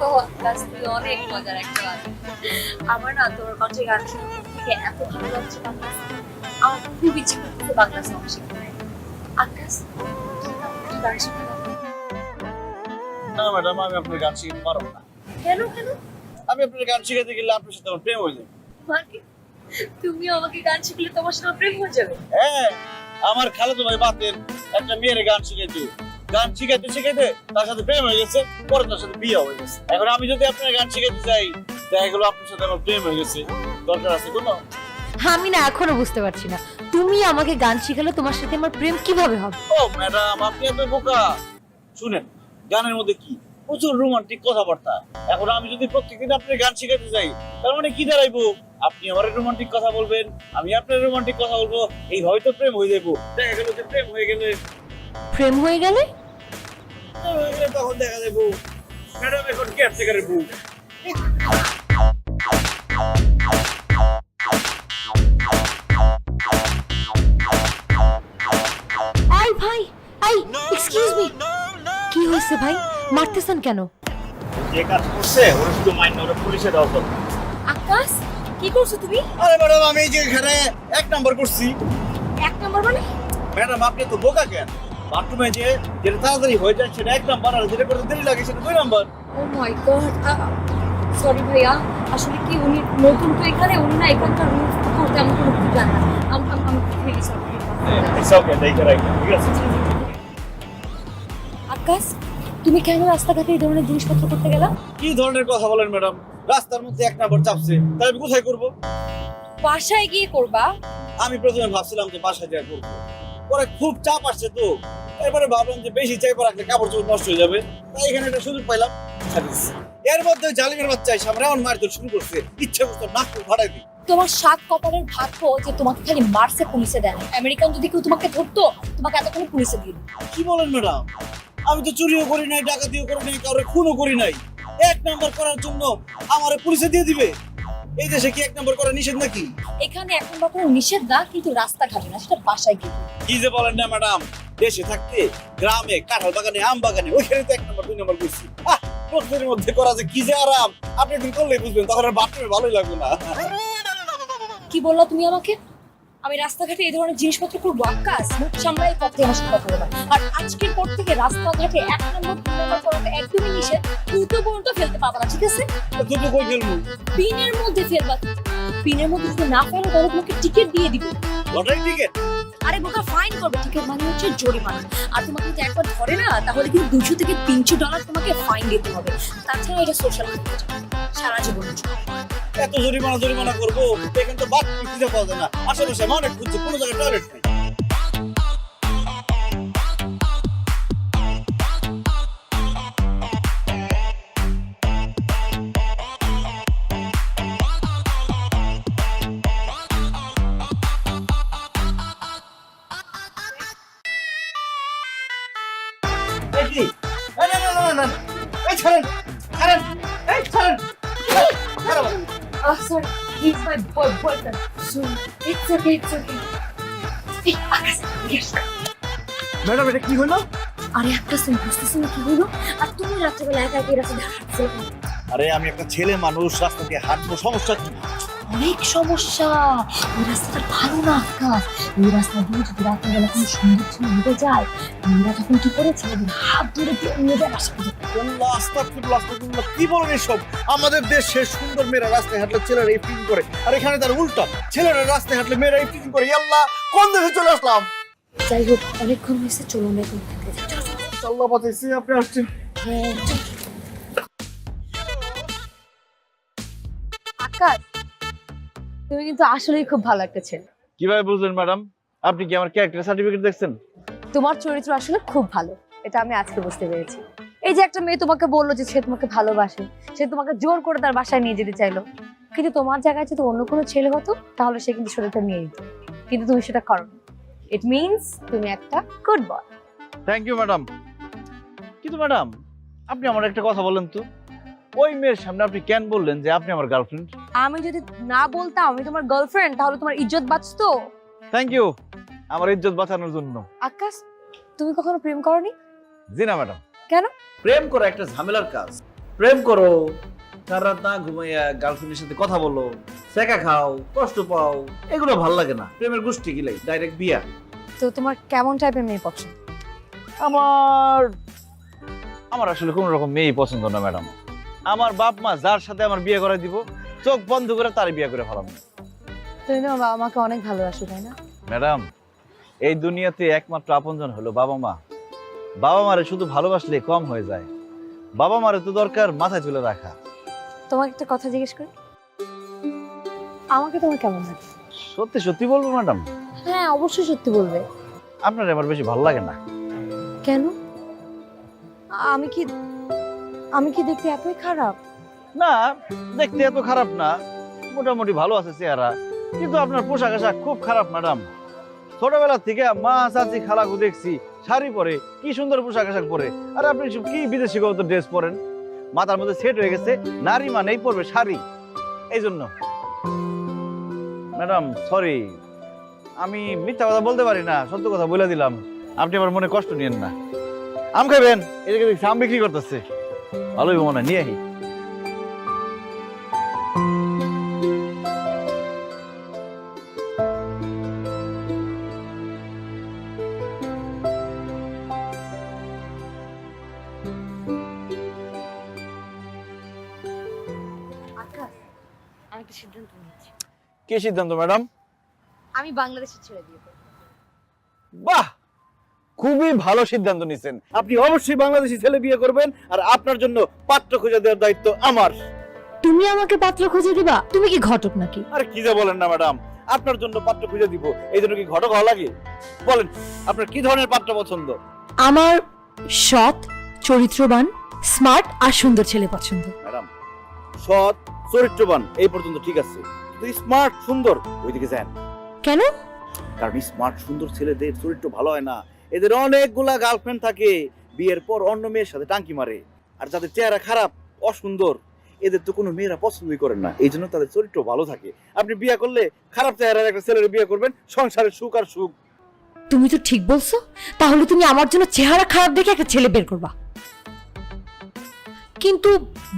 ও আকাশ, তুমি অনেক মজার একটা গান। আমার না তোমার কণ্ঠে গান শুনতে থেকে এত ভালো লাগছে বাংলা। আমার খুব ইচ্ছে করতেছে বাংলা সং শিখতে। আকাশ, তুমি আমাকে গান শিখতে পারবে? না ম্যাডাম, আমি আপনার গান শিখাতে পারবো না। কেন কেন? আমি আপনার গান শিখাতে গেলে আপনার সাথে আমার প্রেম হয়ে যাবে। মানে তুমি আমাকে গান শিখলে তোমার সাথে প্রেম হয়ে যাবে? হ্যাঁ, আমার খালাতো ভাই বাতের একটা মেয়ের গান শিখাইতো। গান শিখাইতে শিখাইতে তার সাথে প্রেম হয়ে গেছে, পরে তার সাথে বিয়ে হয়ে গেছে। এখন আমি যদি আপনার গান শিখাইতে চাই, দেখা গেলো আপনার সাথে আমার প্রেম হয়ে গেছে, দরকার আছে কোনো? আমি না এখনো বুঝতে পারছি না, তুমি আমাকে গান শিখালে তোমার সাথে আমার প্রেম কিভাবে হবে? ও ম্যাডাম, আপনি এত বোকা। শুনেন, গানের মধ্যে কি প্রচুর রোমান্টিক কথাবার্তা। এখন আমি যদি প্রত্যেকদিন আপনার গান শিখাতে যাই, তার মানে কি দাঁড়াইবো? আপনি আমার রোমান্টিক কথা বলবেন, আমি আপনার রোমান্টিক কথা বলবো, এইভাবে তো প্রেম হয়ে যাবো। দেখা গেল যে প্রেম হয়ে গেলে তখন দেখা যাবো ম্যাডাম এখন কেয়ারটেকারের বউ। এই ভাই, এই এক্সকিউজ মি, কি হয়েছে ভাই? মারতেছেন কেন? যে কাজ করছে ওরা শুধু মাইন্ড, ওরা পুলিশে দাও তো। আকাশ, কি করছো তুমি? আরে ম্যাডাম, আমি এই যে এখানে 1 নাম্বার করছি। 1 নাম্বার মানে? ম্যাডাম, আপনি তো বোকা কেন? বাথরুমে যে যেটা তাড়াতাড়ি হয়ে যায় সেটা 1 নাম্বার, আর যেটা করতে দেরি লাগে সেটা 2 নাম্বার। ও মাই গড, সরি ভাইয়া, আসলে কি উনি নতুন তো এখানে, উনি না এখানকার রুলস করতে আমি কোনো কিছু জানি না। আমি রিয়েলি সরি। ইটস ওকে, দেখে রাখবেন, ঠিক আছে? আকাশ, তুমি কেন রাস্তাঘাটে এই ধরনের জিনিসপত্র করতে গেলা? কি ধরনের কথা বলেন ম্যাডাম? রাস্তার মধ্যে 1 নাম্বার চাপছে, তাহলে আমি কোথায় করব? বাসায় গিয়ে করবা? আমি প্রথমে ভাবছিলাম যে বাসায় যা করবো, পরে খুব চাপ আসছে তো, এবারে ভাবলাম যে বেশি চাপ রাখলে কাপড় চোপড় নষ্ট হয়ে যাবে, তাই এখানে একটা সুযোগ পাইলাম, ছাড়িস। এর মধ্যে জালিমের বাচ্চা এসে আমার এমন মারধর শুরু করছে, ইচ্ছে করতো নাক ফাটাই দিই। তোমার 7 কপালের ভাগ্য যে তোমাকে খালি মার্সে পুলিশে দেয়। আমেরিকান যদি কেউ তোমাকে ধরতো, তোমাকে এতক্ষণ পুলিশে দিয়ে দিত। কি বলেন ম্যাডাম? আমি তো চুরিও করি নাই, ডাকাতিও করি নাই, কারোর খুনও করি নাই। 1 নাম্বার করার জন্য আমারে পুলিশে দিয়ে দিবে? এই দেশে কি 1 নাম্বার করা নিষেধ নাকি? এখানে এখন বা কোনো নিষেধ না, কিন্তু রাস্তাঘাটে না, সেটা বাসায় গিয়ে। কি যে বলেন না ম্যাডাম, দেশে থাকতে গ্রামে কাঁঠাল বাগানে, আম বাগানে, ওইখানে তো 1 নাম্বার 2 নাম্বার করছি। প্রকৃতির মধ্যে করা যে কি যে আরাম, আপনি একদিন করলেই বুঝবেন, তখন আর বাথরুমে ভালোই লাগবে না। কি বললা তুমি আমাকে? আমি রাস্তাঘাটে এই ধরনের জিনিসপত্র করবো? আকাশ, মুখ সামলাই পথে আমার সাথে কথা বলবা। আর আজকের পর থেকে রাস্তাঘাটে 1 নম্বর 2 নম্বর করাটা একদমই নিষেধ। দুটো পর্যন্ত ফেলতে পারবা না, ঠিক আছে? দুটো কই ফেলবো? পিনের মধ্যে ফেলবা। পিনের মধ্যে যদি না ফেলো তাহলে তোমাকে টিকিট দিয়ে দিবে। Lottery ticket? আরে বোকা, ফাইন করবে। টিকিট মানে হচ্ছে জরিমানা। আর তোমাকে যদি একবার ধরে না, তাহলে কিন্তু $200 থেকে $300 তোমাকে ফাইন দিতে হবে। তাছাড়া এটা সোশ্যাল মিডিয়া সারা জীবনের জন্য। এত জরিমানা করবো, এখানে তো বাথরুম খুঁজে পাওয়া যায় না। আশেপাশে আমি অনেক খুঁজছি, কোনো জায়গায় টয়লেট নেই। কি? না, এই ছাড়েন, এই ছাড়েন। Sorry, he's my boyfriend. So it's okay. Hey, Akash, yes. Madam, এটা কি হলো? আরে আকাশ, তুমি বুঝতেছো না কি হলো? আর তুমি রাত্রেবেলা একা একা রাস্তা দিয়ে হাঁটছো কেন? আরে আমি একটা ছেলে মানুষ, রাস্তা দিয়ে হাঁটবো, সমস্যা কি? অনেক সমস্যা। এই রাস্তাটা ভালো না আকাশ। এই রাস্তা দিয়ে যদি রাতের বেলা কোনো সুন্দর ছেলে হেঁটে যায়, আমরা তখন কি করে ছেলেদের হাত ধরে দিয়ে নিয়ে যায় বাসা পর্যন্ত। আল্লাহ, আস্তাগফিরুল্লাহ, আস্তাগফিরুল্লাহ। কি বলেন এসব? আমাদের দেশে সুন্দর মেয়েরা রাস্তায় হাঁটলে ছেলেরা এই ফিটিং করে, আর এখানে তার উল্টা, ছেলেরা রাস্তায় হাঁটলে মেয়েরা এই ফিটিং করে। আল্লাহ, কোন দেশে চলে আসলাম? যাই হোক, অনেকক্ষণ হয়েছে, চলো আমরা এখন থেকে যাই। চলো, চলো। আল্লাহ বাঁচাইছে, আপনি আসছেন। হ্যাঁ, চলো। আকাশ, তুমি কিন্তু আসলেই খুব ভালো একটা ছেলে। কিভাবে বুঝলেন ম্যাডাম? আপনি কি আমার ক্যারেক্টার সার্টিফিকেট দেখছেন? তোমার চরিত্র আসলে খুব ভালো, এটা আমি আজকে বুঝতে পেরেছি। এই যে একটা মেয়ে তোমাকে বললো যে সে তোমাকে ভালোবাসে, সে তোমাকে জোর করে তার বাসায় নিয়ে যেতে চাইলো, কিন্তু তোমার জায়গায় যদি অন্য কোনো ছেলে হতো তাহলে সে কিন্তু শরীরটা নিয়ে নিত, কিন্তু তুমি সেটা করো। ইট মিনস তুমি একটা good boy. Thank you madam. কিন্তু ম্যাডাম, আপনি আমার একটা কথা বলেন তো, ওই মেয়ের সামনে আপনি কেন বললেন যে আপনি আমার গার্লফ্রেন্ড? আমি যদি না বলতাম আমি তোমার গার্লফ্রেন্ড, তাহলে তোমার ইজ্জত বাঁচতো। থ্যাংক ইউ আমার ইজ্জত বাঁচানোর জন্য। আকাশ, তুমি কখনো প্রেম করনি? জি না ম্যাডাম। কেন? প্রেম করা একটা ঝামেলার কাজ। প্রেম করো, সারা রাত না ঘুমাইয়া গার্লফ্রেন্ডের সাথে কথা বলো, সেকা খাও, কষ্ট পাও, এগুলো ভাল লাগে না। প্রেমের গোষ্ঠী গিলাই ডাইরেক্ট বিয়া। তো তোমার কেমন টাইপের মেয়ে পছন্দ? আমার আমার আসলে কোনো রকম মেয়েই পছন্দ না ম্যাডাম। আমার বাপ মা যার সাথে আমার বিয়ে করে দিব, চোখ বন্ধ করে তার বিয়ে করে ফেলাম। তুমি তোমার বাবা মাকে অনেক ভালোবাসো, তাই না? ম্যাডাম, এই দুনিয়াতে একমাত্র আপনজন হলো বাবা মা। বাবা মারে শুধু ভালোবাসলে কম হয়ে যায়, বাবা মারে তো দরকার মাথায় তুলে রাখা। তোমাকে একটা কথা জিজ্ঞেস করি, আমাকে তোমার কেমন লাগে? সত্যি সত্যি বলবো ম্যাডাম? হ্যাঁ, অবশ্যই সত্যি বলবে। আপনার আমার বেশি ভালো লাগে না। কেন? আমি কি আমি কি দেখতে এতই খারাপ? না, দেখতে এত খারাপ না, মোটামুটি ভালো আছে চেহারা, কিন্তু আপনার পোশাক আশাক খুব খারাপ ম্যাডাম। ছোটবেলা থেকে মা চাচি খালাকে দেখছি শাড়ি পরে, কি সুন্দর পোশাক আশাক পরে, আর আপনি সব কি বিদেশি কত ড্রেস পরেন। মাথার মধ্যে সেট হয়ে গেছে নারী মানেই পরবে শাড়ি। এই জন্য ম্যাডাম সরি, আমি মিথ্যা কথা বলতে পারি না, সত্য কথা বলে দিলাম। আপনি আমার মনে কষ্ট নিয়েন না। আম খাবেন? এদিকে দেখছি আম বিক্রি করতেছে, ভালোই মনে হয়, নিয়ে আহি। আকাশ, আমি একটা সিদ্ধান্ত নিয়েছি। কি সিদ্ধান্ত ম্যাডাম? আমি বাংলাদেশের ছেড়ে দিয়ে দেবো। বাহ, খুবই ভালো সিদ্ধান্ত নিছেন। আপনি অবশ্যই বাংলাদেশি ছেলে বিয়ে করবেন, আর আপনার জন্য পাত্র খুঁজে দেওয়ার দায়িত্ব আমার। তুমি আমাকে পাত্র খুঁজে দিবা? তুমি কি ঘটক নাকি? আরে কি যে বলেন না ম্যাডাম, আপনার জন্য পাত্র খুঁজে দিব, এই জন্য কি ঘটক হওয়া লাগে? বলেন আপনার কি ধরনের পাত্র পছন্দ? আমার সৎ, চরিত্রবান, স্মার্ট আর সুন্দর ছেলে পছন্দ। ম্যাডাম, সৎ চরিত্রবান এই পর্যন্ত ঠিক আছে, কিন্তু স্মার্ট সুন্দর ওইদিকে যান। কেন? কারণ স্মার্ট সুন্দর ছেলেদের চরিত্র ভালো হয় না, এদের অনেকগুলা গার্লফ্রেন্ড থাকে, বিয়ের পর অন্য মেয়ের সাথে টাঙ্কি মারে। আর যাদের চেহারা খারাপ, অসুন্দর, এদের তো কোনো মেয়েরা পছন্দই করেন না, এই জন্য তাদের চরিত্র ভালো থাকে। আপনি বিয়ে করলে খারাপ চেহারার একটা ছেলের বিয়ে করবেন, সংসারের সুখ আর সুখ। তুমি তো ঠিক বলছো। তাহলে তুমি আমার জন্য চেহারা খারাপ দেখে একটা ছেলে বের করবা, কিন্তু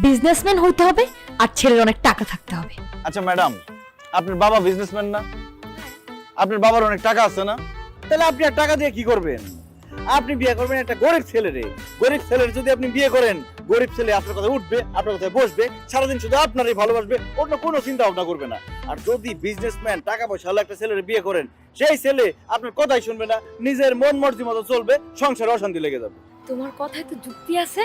বিজনেসম্যান হইতে হবে আর ছেলের অনেক টাকা থাকতে হবে। আচ্ছা ম্যাডাম, আপনার বাবা বিজনেসম্যান না? আপনার বাবার অনেক টাকা আছে না? তাহলে আপনি আর টাকা দিয়ে কি করবেন? আপনি বিয়ে করবেন একটা গরিব ছেলেরে। গরিব ছেলের যদি আপনি বিয়ে করেন, গরিব ছেলে আপনার কথা উঠবে, আপনার কথায় বসবে, সারাদিন শুধু আপনারই ভালোবাসবে, অন্য কোনো চিন্তা ভাবনা করবে না। আর যদি বিজনেসম্যান টাকা পয়সা হলো একটা ছেলের বিয়ে করেন, সেই ছেলে আপনার কথাই শুনবে না, নিজের মন মর্জি মতো চলবে, সংসারে অশান্তি লেগে যাবে। তোমার কথায় তো যুক্তি আছে,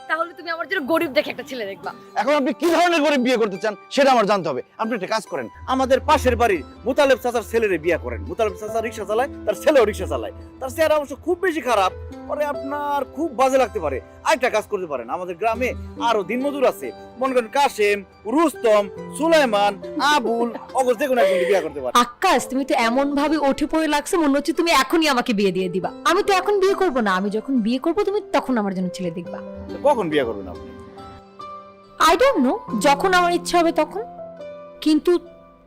তাহলে তুমি আমার জন্য গরিব দেখে একটা ছেলে দেখবা। এখন আপনি কি ধরনের গরিব বিয়ে করতে চান সেটা আমার জানতে হবে। আপনি একটা কাজ করেন, আমাদের পাশের বাড়ির মুতালেব চাচার ছেলেরে বিয়ে করেন। মুতালেব চাচা রিক্সা চালায়, তার ছেলেও রিক্সা চালায়, তার চেহারা অবশ্য খুব বেশি খারাপ, পরে আপনার খুব বাজে লাগতে পারে। আরেকটা কাজ করতে পারেন, আমাদের গ্রামে আরো দিনমজুর আছে, মনে করেন কাশেম, রুস্তম, সুলাইমান, আবুল, অগর যে কোনো একজনকে বিয়ে করতে পারেন। আকাশ, তুমি তো এমন ভাবে উঠে পড়ে লাগছে, মনে হচ্ছে তুমি এখনই আমাকে বিয়ে দিয়ে দিবা। আমি তো এখন বিয়ে করব না, আমি যখন বিয়ে করব তুমি তখন আমার জন্য ছেলে দেখবা। তো কখন বিয়ে করবেন আপনি? আই ডোন্ট নো, যখন আমার ইচ্ছা হবে তখন। কিন্তু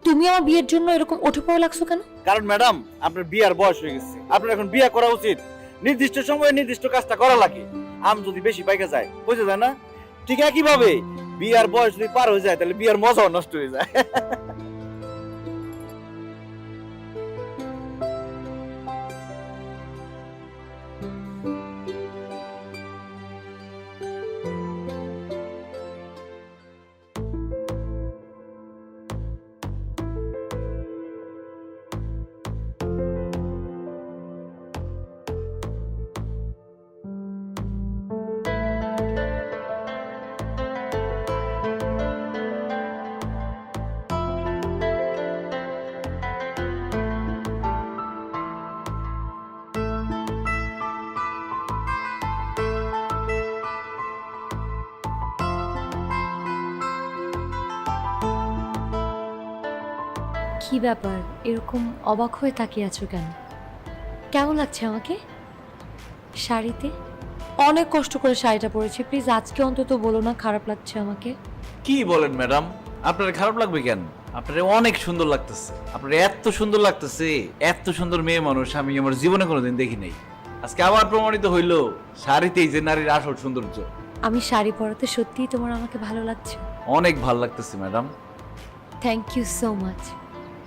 তুমি আমার বিয়ের জন্য এরকম উঠে পড়ে লাগছো কেন? কারণ ম্যাডাম, আপনার বিয়ার বয়স হয়ে গেছে, আপনার এখন বিয়ে করা উচিত। নির্দিষ্ট সময়ে নির্দিষ্ট কাজটা করা লাগে। আম যদি বেশি পাইকা যায়, বুঝে যায় না? ঠিক একইভাবে বিয়ার বয়স যদি পার হয়ে যায়, তাহলে বিয়ার মজাও নষ্ট হয়ে যায়। কি ব্যাপার এরকম অবাক হয়ে তাকিয়ে আছো কেন? কেমন লাগছে আমাকে শাড়িতে? অনেক কষ্ট করে শাড়িটা পরেছি, প্লিজ আজকে অন্তত বলো না খারাপ লাগছে আমাকে। কি বলেন ম্যাডাম, আপনার খারাপ লাগবে কেন? আপনার অনেক সুন্দর লাগতেছে, আপনার এত সুন্দর লাগতেছে, এত সুন্দর মেয়ে মানুষ আমি আমার জীবনে কোনোদিন দেখি নাই। আজকে আবার প্রমাণিত হইল শাড়িতেই যে নারীর আসল সৌন্দর্য। আমি শাড়ি পরাতে সত্যিই তোমার আমাকে ভালো লাগছে? অনেক ভালো লাগতেছে madam. Thank you so much.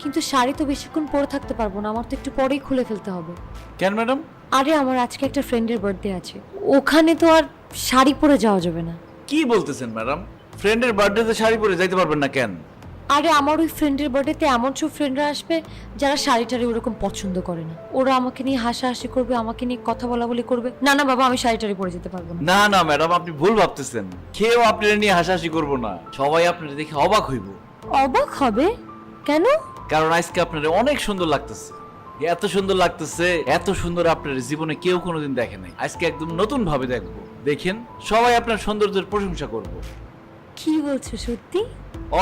কিন্তু শাড়ি তো বেশিক্ষণ পরে থাকতে পারবো না, আমার তো একটু পরেই খুলে ফেলতে হবে। কেন ম্যাডাম? আরে আমার আজকে একটা ফ্রেন্ডের বার্থডে আছে, ওখানে তো আর শাড়ি পরে যাওয়া যাবে না। কি বলতেছেন ম্যাডাম? ফ্রেন্ডের বার্থডেতে শাড়ি পরে যাইতে পারবেন না কেন? আরে আমার ওই ফ্রেন্ডের বার্থডেতে এমন সব ফ্রেন্ডরা আসবে যারা শাড়ি টাড়ি ওরকম পছন্দ করে না। ওরা আমাকে নিয়ে হাসাহাসি করবে, আমাকে নিয়ে কথা বলাবলি করবে। না না বাবা, আমি শাড়ি টাড়ি পরে যেতে পারবো না। না না ম্যাডাম, আপনি ভুল ভাবতেছেন। কেউ আপনার নিয়ে হাসাহাসি করবো না, সবাই আপনার দেখে অবাক হইব। অবাক হবে কেন? কারণ আজকে আপনার অনেক সুন্দর লাগতেছে, এত সুন্দর লাগতেছে, এত সুন্দর আপনার জীবনে কেউ কোনোদিন দেখে নাই। আজকে একদম নতুন ভাবে দেখবো, দেখেন সবাই আপনার সৌন্দর্যের প্রশংসা করব। কি বলছো সত্যি?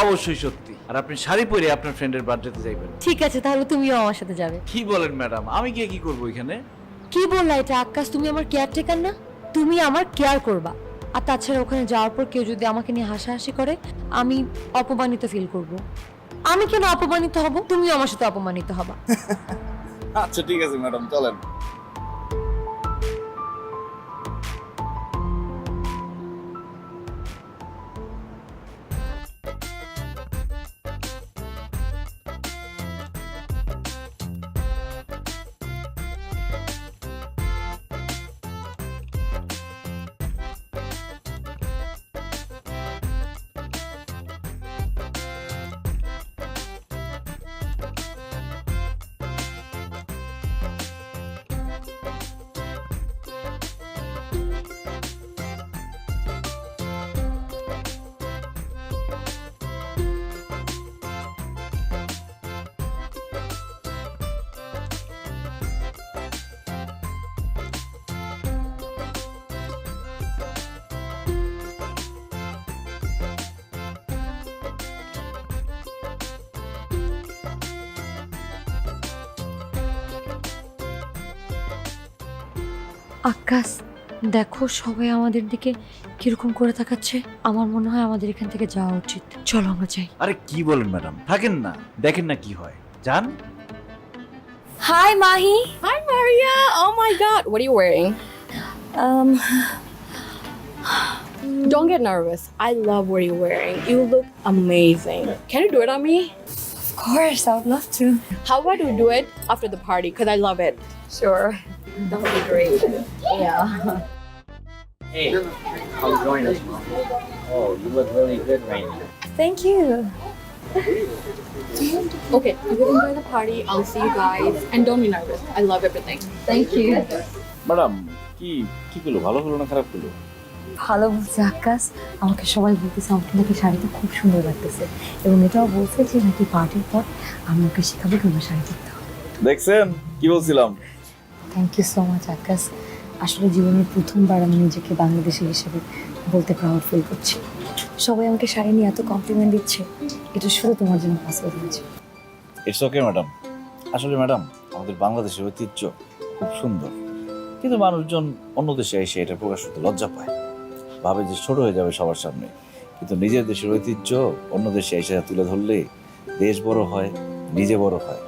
অবশ্যই সত্যি। আর আপনি শাড়ি পরে আপনার ফ্রেন্ডের বার্থডেতে যাইবেন। ঠিক আছে, তাহলে তুমিও আমার সাথে যাবে। কি বলেন ম্যাডাম, আমি গিয়ে কি করবো এখানে? কি বললা এটা আকাশ? তুমি আমার কেয়ারটেকার না? তুমি আমার কেয়ার করবা। আর তাছাড়া ওখানে যাওয়ার পর কেউ যদি আমাকে নিয়ে হাসাহাসি করে আমি অপমানিত ফিল করব। আমি কেন অপমানিত হব? তুমিও আমার সাথে অপমানিত হবা। আচ্ছা ঠিক আছে ম্যাডাম, চলেন। আকাশ দেখো সবাই আমাদের দিকে কিরকম করে তাকাচ্ছে। আমার মনে হয় আমাদের এখান থেকে যাওয়া উচিত। চলো আমরা যাই। আরে কি বলেন ম্যাডাম, থাকেন না, দেখেন না কি হয়, যান। Hi Mahi. Hi, Maria. Oh my God. What are you wearing? Don't get nervous. I love what you're wearing. You look amazing. Can you do it on me? Of course, I would love to. How about we do it after the party? Because I love it. Sure. That would be great. Yeah. Hey, how's it going, Mom? Oh, you look really good right now. Thank you. Okay, you can enjoy the party. I'll see you guys. And don't be nervous. I love everything. Thank you. Madam কি কি করলো, ভালো হলো না খারাপ করলো? ভালো বলছে আকাশ। আমাকে সবাই বলতেছে আমাকে নাকি শাড়িটা খুব সুন্দর লাগতেছে, এবং এটাও বলছে যে নাকি পার্টির পর আমি ওকে শেখাবো কিভাবে শাড়ি পরতে হবে। দেখছেন কি বলছিলাম? থ্যাংক ইউ সো মাচ আকাশ। আসলে জীবনের প্রথমবার আমি নিজেকে বাংলাদেশি হিসেবে বলতে প্রাউড ফিল করছি। সবাই আমাকে শাড়ি নিয়ে এত কমপ্লিমেন্ট দিচ্ছে, এটা শুধু তোমার জন্য পসিবল হয়েছে। It's okay madam. আসলে ম্যাডাম আমাদের বাংলাদেশের ঐতিহ্য খুব সুন্দর, কিন্তু মানুষজন অন্য দেশে এসে এটা প্রকাশ করতে লজ্জা পায়, ভাবে যে ছোট হয়ে যাবে সবার সামনে। কিন্তু নিজের দেশের ঐতিহ্য অন্য দেশে এসে তুলে ধরলে দেশ বড় হয়, নিজে বড় হয়।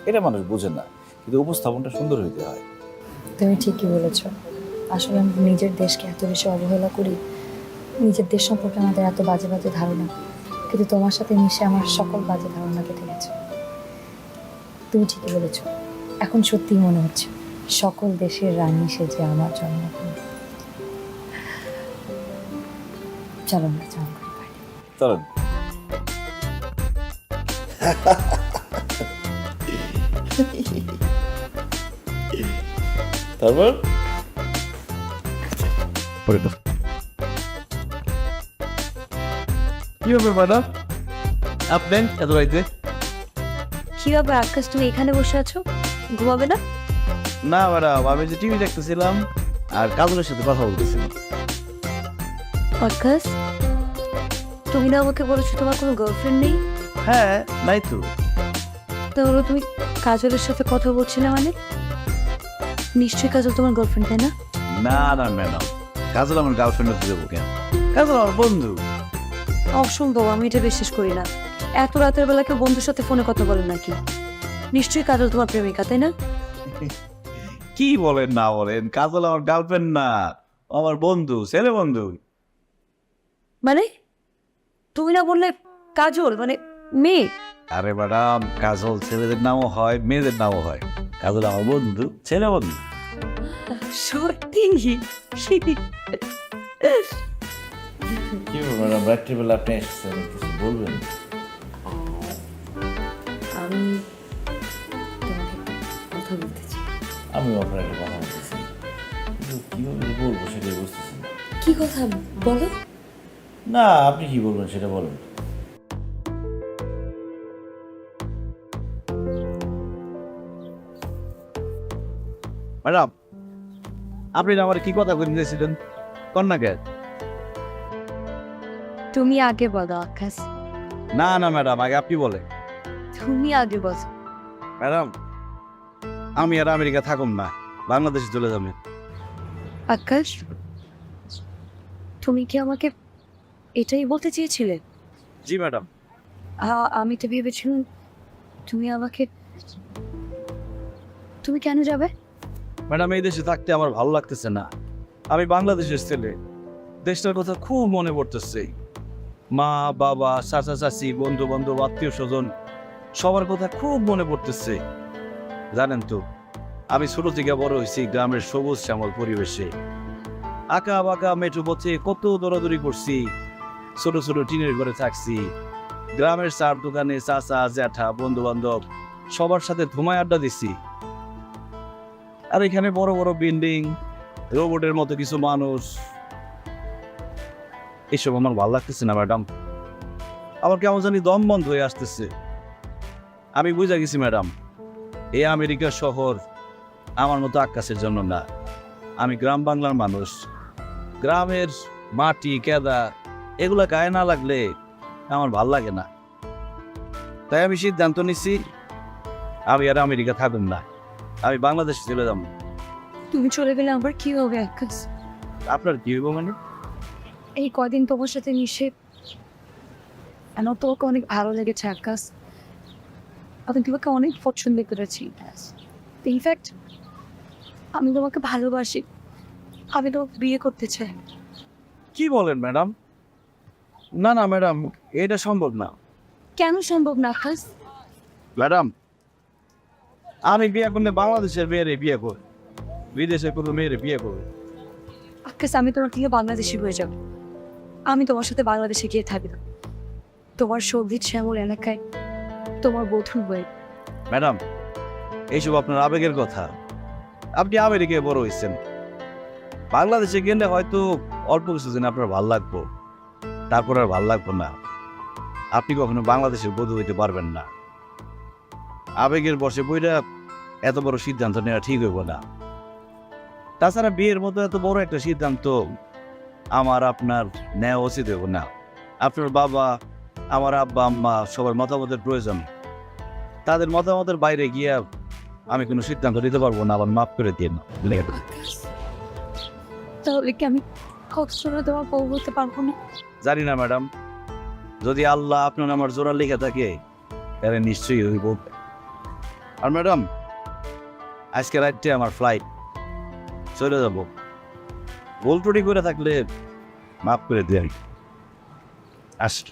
এটা মানুষ বোঝে না, কিন্তু উপস্থাপনটা সুন্দর হইতে হয়। তুমি ঠিকই বলেছ। আসলে আমরা নিজের দেশকে এত বেশি অবহেলা করি, নিজের দেশ সম্পর্কে আমাদের এত বাজে বাজে ধারণা, কিন্তু তোমার সাথে মিশে আমার সকল বাজে ধারণা কেটে গেছে। তুমি ঠিকই বলেছ। এখন সত্যিই মনে হচ্ছে সকল দেশের রানী সেজে আমার জন্মভূমি। চলো আমরা চান করি বাড়ি। চলেন। তারপর কি হবে ম্যাডাম আপনি এত রাইতে? কি ব্যাপার আকাশ, তুমি এখানে বসে আছো, ঘুমাবে না? না ম্যাডাম, আমি যে টিভি দেখতেছিলাম আর কাজলের সাথে কথা বলতেছিলাম। আকাশ, তুমি না আমাকে বলেছো তোমার কোনো গার্লফ্রেন্ড নেই? হ্যাঁ নাই তো। তাহলে তুমি কাজলের সাথে কথা বলছিলে মানে? নিশ্চয়ই কাজল তোমার গার্লফ্রেন্ড, তাই না? না না ম্যাডাম, কাজল আমার গার্লফ্রেন্ড হতে দেবো কেন? কাজল আমার বন্ধু। অসম্ভব, আমি এটা বিশ্বাস করি না। এত রাতের বেলা কেউ বন্ধুর সাথে ফোনে কথা বলে নাকি? নিশ্চয়ই কাজল তোমার প্রেমিকা, তাই না? কি বলেন না বলেন, কাজল আমার গার্লফ্রেন্ড না, আমার বন্ধু, ছেলে বন্ধু। মানে তুমি না বললে কাজল মানে মেয়ে? আরে ম্যাডাম, কাজল ছেলেদের নামও হয়, মেয়েদের নামও হয়। কাজল আমার বন্ধু, ছেলে বন্ধু। সত্যি? কি ম্যাডাম, রাত্রিবেলা আপনি এসেছেন, কিছু বলবেন? আমি তোমাকে কথা বলতে চাই। আমি আপনার একটা কথা বলতেছি, কিন্তু কিভাবে যে বলবো সেটাই বুঝতেছি না। কি কথা বলো? না, আপনি কি বলবেন সেটা বলেন। ম্যাডাম, আপনি না আমার কি কথা বলে দিয়েছিলেন, কন্যাকে? তুমি আগে বলো আকাশ। না না ম্যাডাম, আগে আপনি বলে। তুমি আগে বলো। ম্যাডাম, আমি আর আমেরিকা থাকুম না, বাংলাদেশে চলে যাবে। আকাশ, তুমি কি আমাকে এটাই বলতে চেয়েছিলে? জি ম্যাডাম। আমি তো ভেবেছিলাম তুমি আমাকে, তুমি কেন যাবে? ম্যাডাম, এই দেশে থাকতে আমার ভালো লাগতেছে না। আমি বাংলাদেশের ছেলে, দেশটার কথা খুব মনে পড়তেছে। মা বাবা, চাচা চাচি, বন্ধু বান্ধব, আত্মীয় স্বজন, সবার কথা খুব মনে পড়তেছে। জানেন তো, আমি ছোট থেকে বড় হয়েছি গ্রামের সবুজ শ্যামল পরিবেশে। আঁকা বাঁকা মেট্রো পথে কত দৌড়াদৌড়ি করছি, ছোট ছোট টিনের ঘরে থাকছি। গ্রামের চার দোকানে চাচা জ্যাঠা বন্ধু বান্ধব সবার সাথে ধুমায় আড্ডা দিছি। আর এখানে বড় বড় বিল্ডিং, রোবটের মতো কিছু মানুষ, এসব আমার ভালো লাগতেছে না ম্যাডাম। আমার কেমন জানি দম বন্ধ হয়ে আসতেছে। আমি বুঝা গেছি ম্যাডাম, এই আমেরিকা শহর আমার মতো আকাশের জন্য না। আমি গ্রাম বাংলার মানুষ, গ্রামের মাটি কেদা এগুলা গায়ে না লাগলে আমার ভাল লাগে না। তাই আমি সিদ্ধান্ত নিছি, আমি আর আমেরিকা থাকুন না, আমি বাংলাদেশে চলে যাব। তুমি চলে গেলে আমার কি হবে আকাশ? আপনার কি হইব মানে? এই কদিন তোমার সাথে মিশে আমার তোমাকে অনেক ভালো লেগেছে আকাশ। আমি তোমাকে অনেক পছন্দ করেছি। ইনফ্যাক্ট আমি তোমাকে ভালোবাসি, আমি তোমাকে বিয়ে করতে চাই। কি বলেন ম্যাডাম? না না ম্যাডাম, এটা সম্ভব না। কেন সম্ভব না আকাশ? ম্যাডাম, আমি বিয়ে করলে বাংলাদেশের মেয়েরে বিয়ে করব, বিদেশে কোনো মেয়েরে বিয়ে করব। আকাশ, আমি তোমার থেকে বাংলাদেশি হয়ে যাব। আমি তোমার সাথে বাংলাদেশে গিয়ে থাকব, তোমার সবজি শ্যামল এলাকায় তোমার বধূ হয়ে। ম্যাডাম, এইসব আপনার আবেগের কথা। আপনি আমেরিকায় বড় হয়েছেন, বাংলাদেশে গেলে হয়তো অল্প কিছুদিন আপনার ভাল লাগবো, তারপর আর ভাল লাগবো না। আপনি কখনো বাংলাদেশের বধূ হইতে পারবেন না। আবেগের বসে বইটা এত বড় সিদ্ধান্ত নেওয়া ঠিক হইব না। তাছাড়া বিয়ের মতো এত বড় একটা সিদ্ধান্ত আমার আপনার নেওয়া উচিত হইব না। আপনার বাবা, আমার আব্বা আম্মা সবার মতামতের প্রয়োজন। তাদের মতামতের বাইরে গিয়া আমি কোনো সিদ্ধান্ত নিতে পারবো না, আবার মাফ করে দিয়ে না। তাহলে কি আমি কখনো তোমার বউ হতে পারবো না? জানি না ম্যাডাম, যদি আল্লাহ আপনার আমার জোড়া লেখা থাকে তাহলে নিশ্চয়ই হইব। আর ম্যাডাম, আজকে রাত্রে আমার ফ্লাইট, চলে যাব। ভুল ত্রুটি করে থাকলে মাফ করে দিয়ে আসি।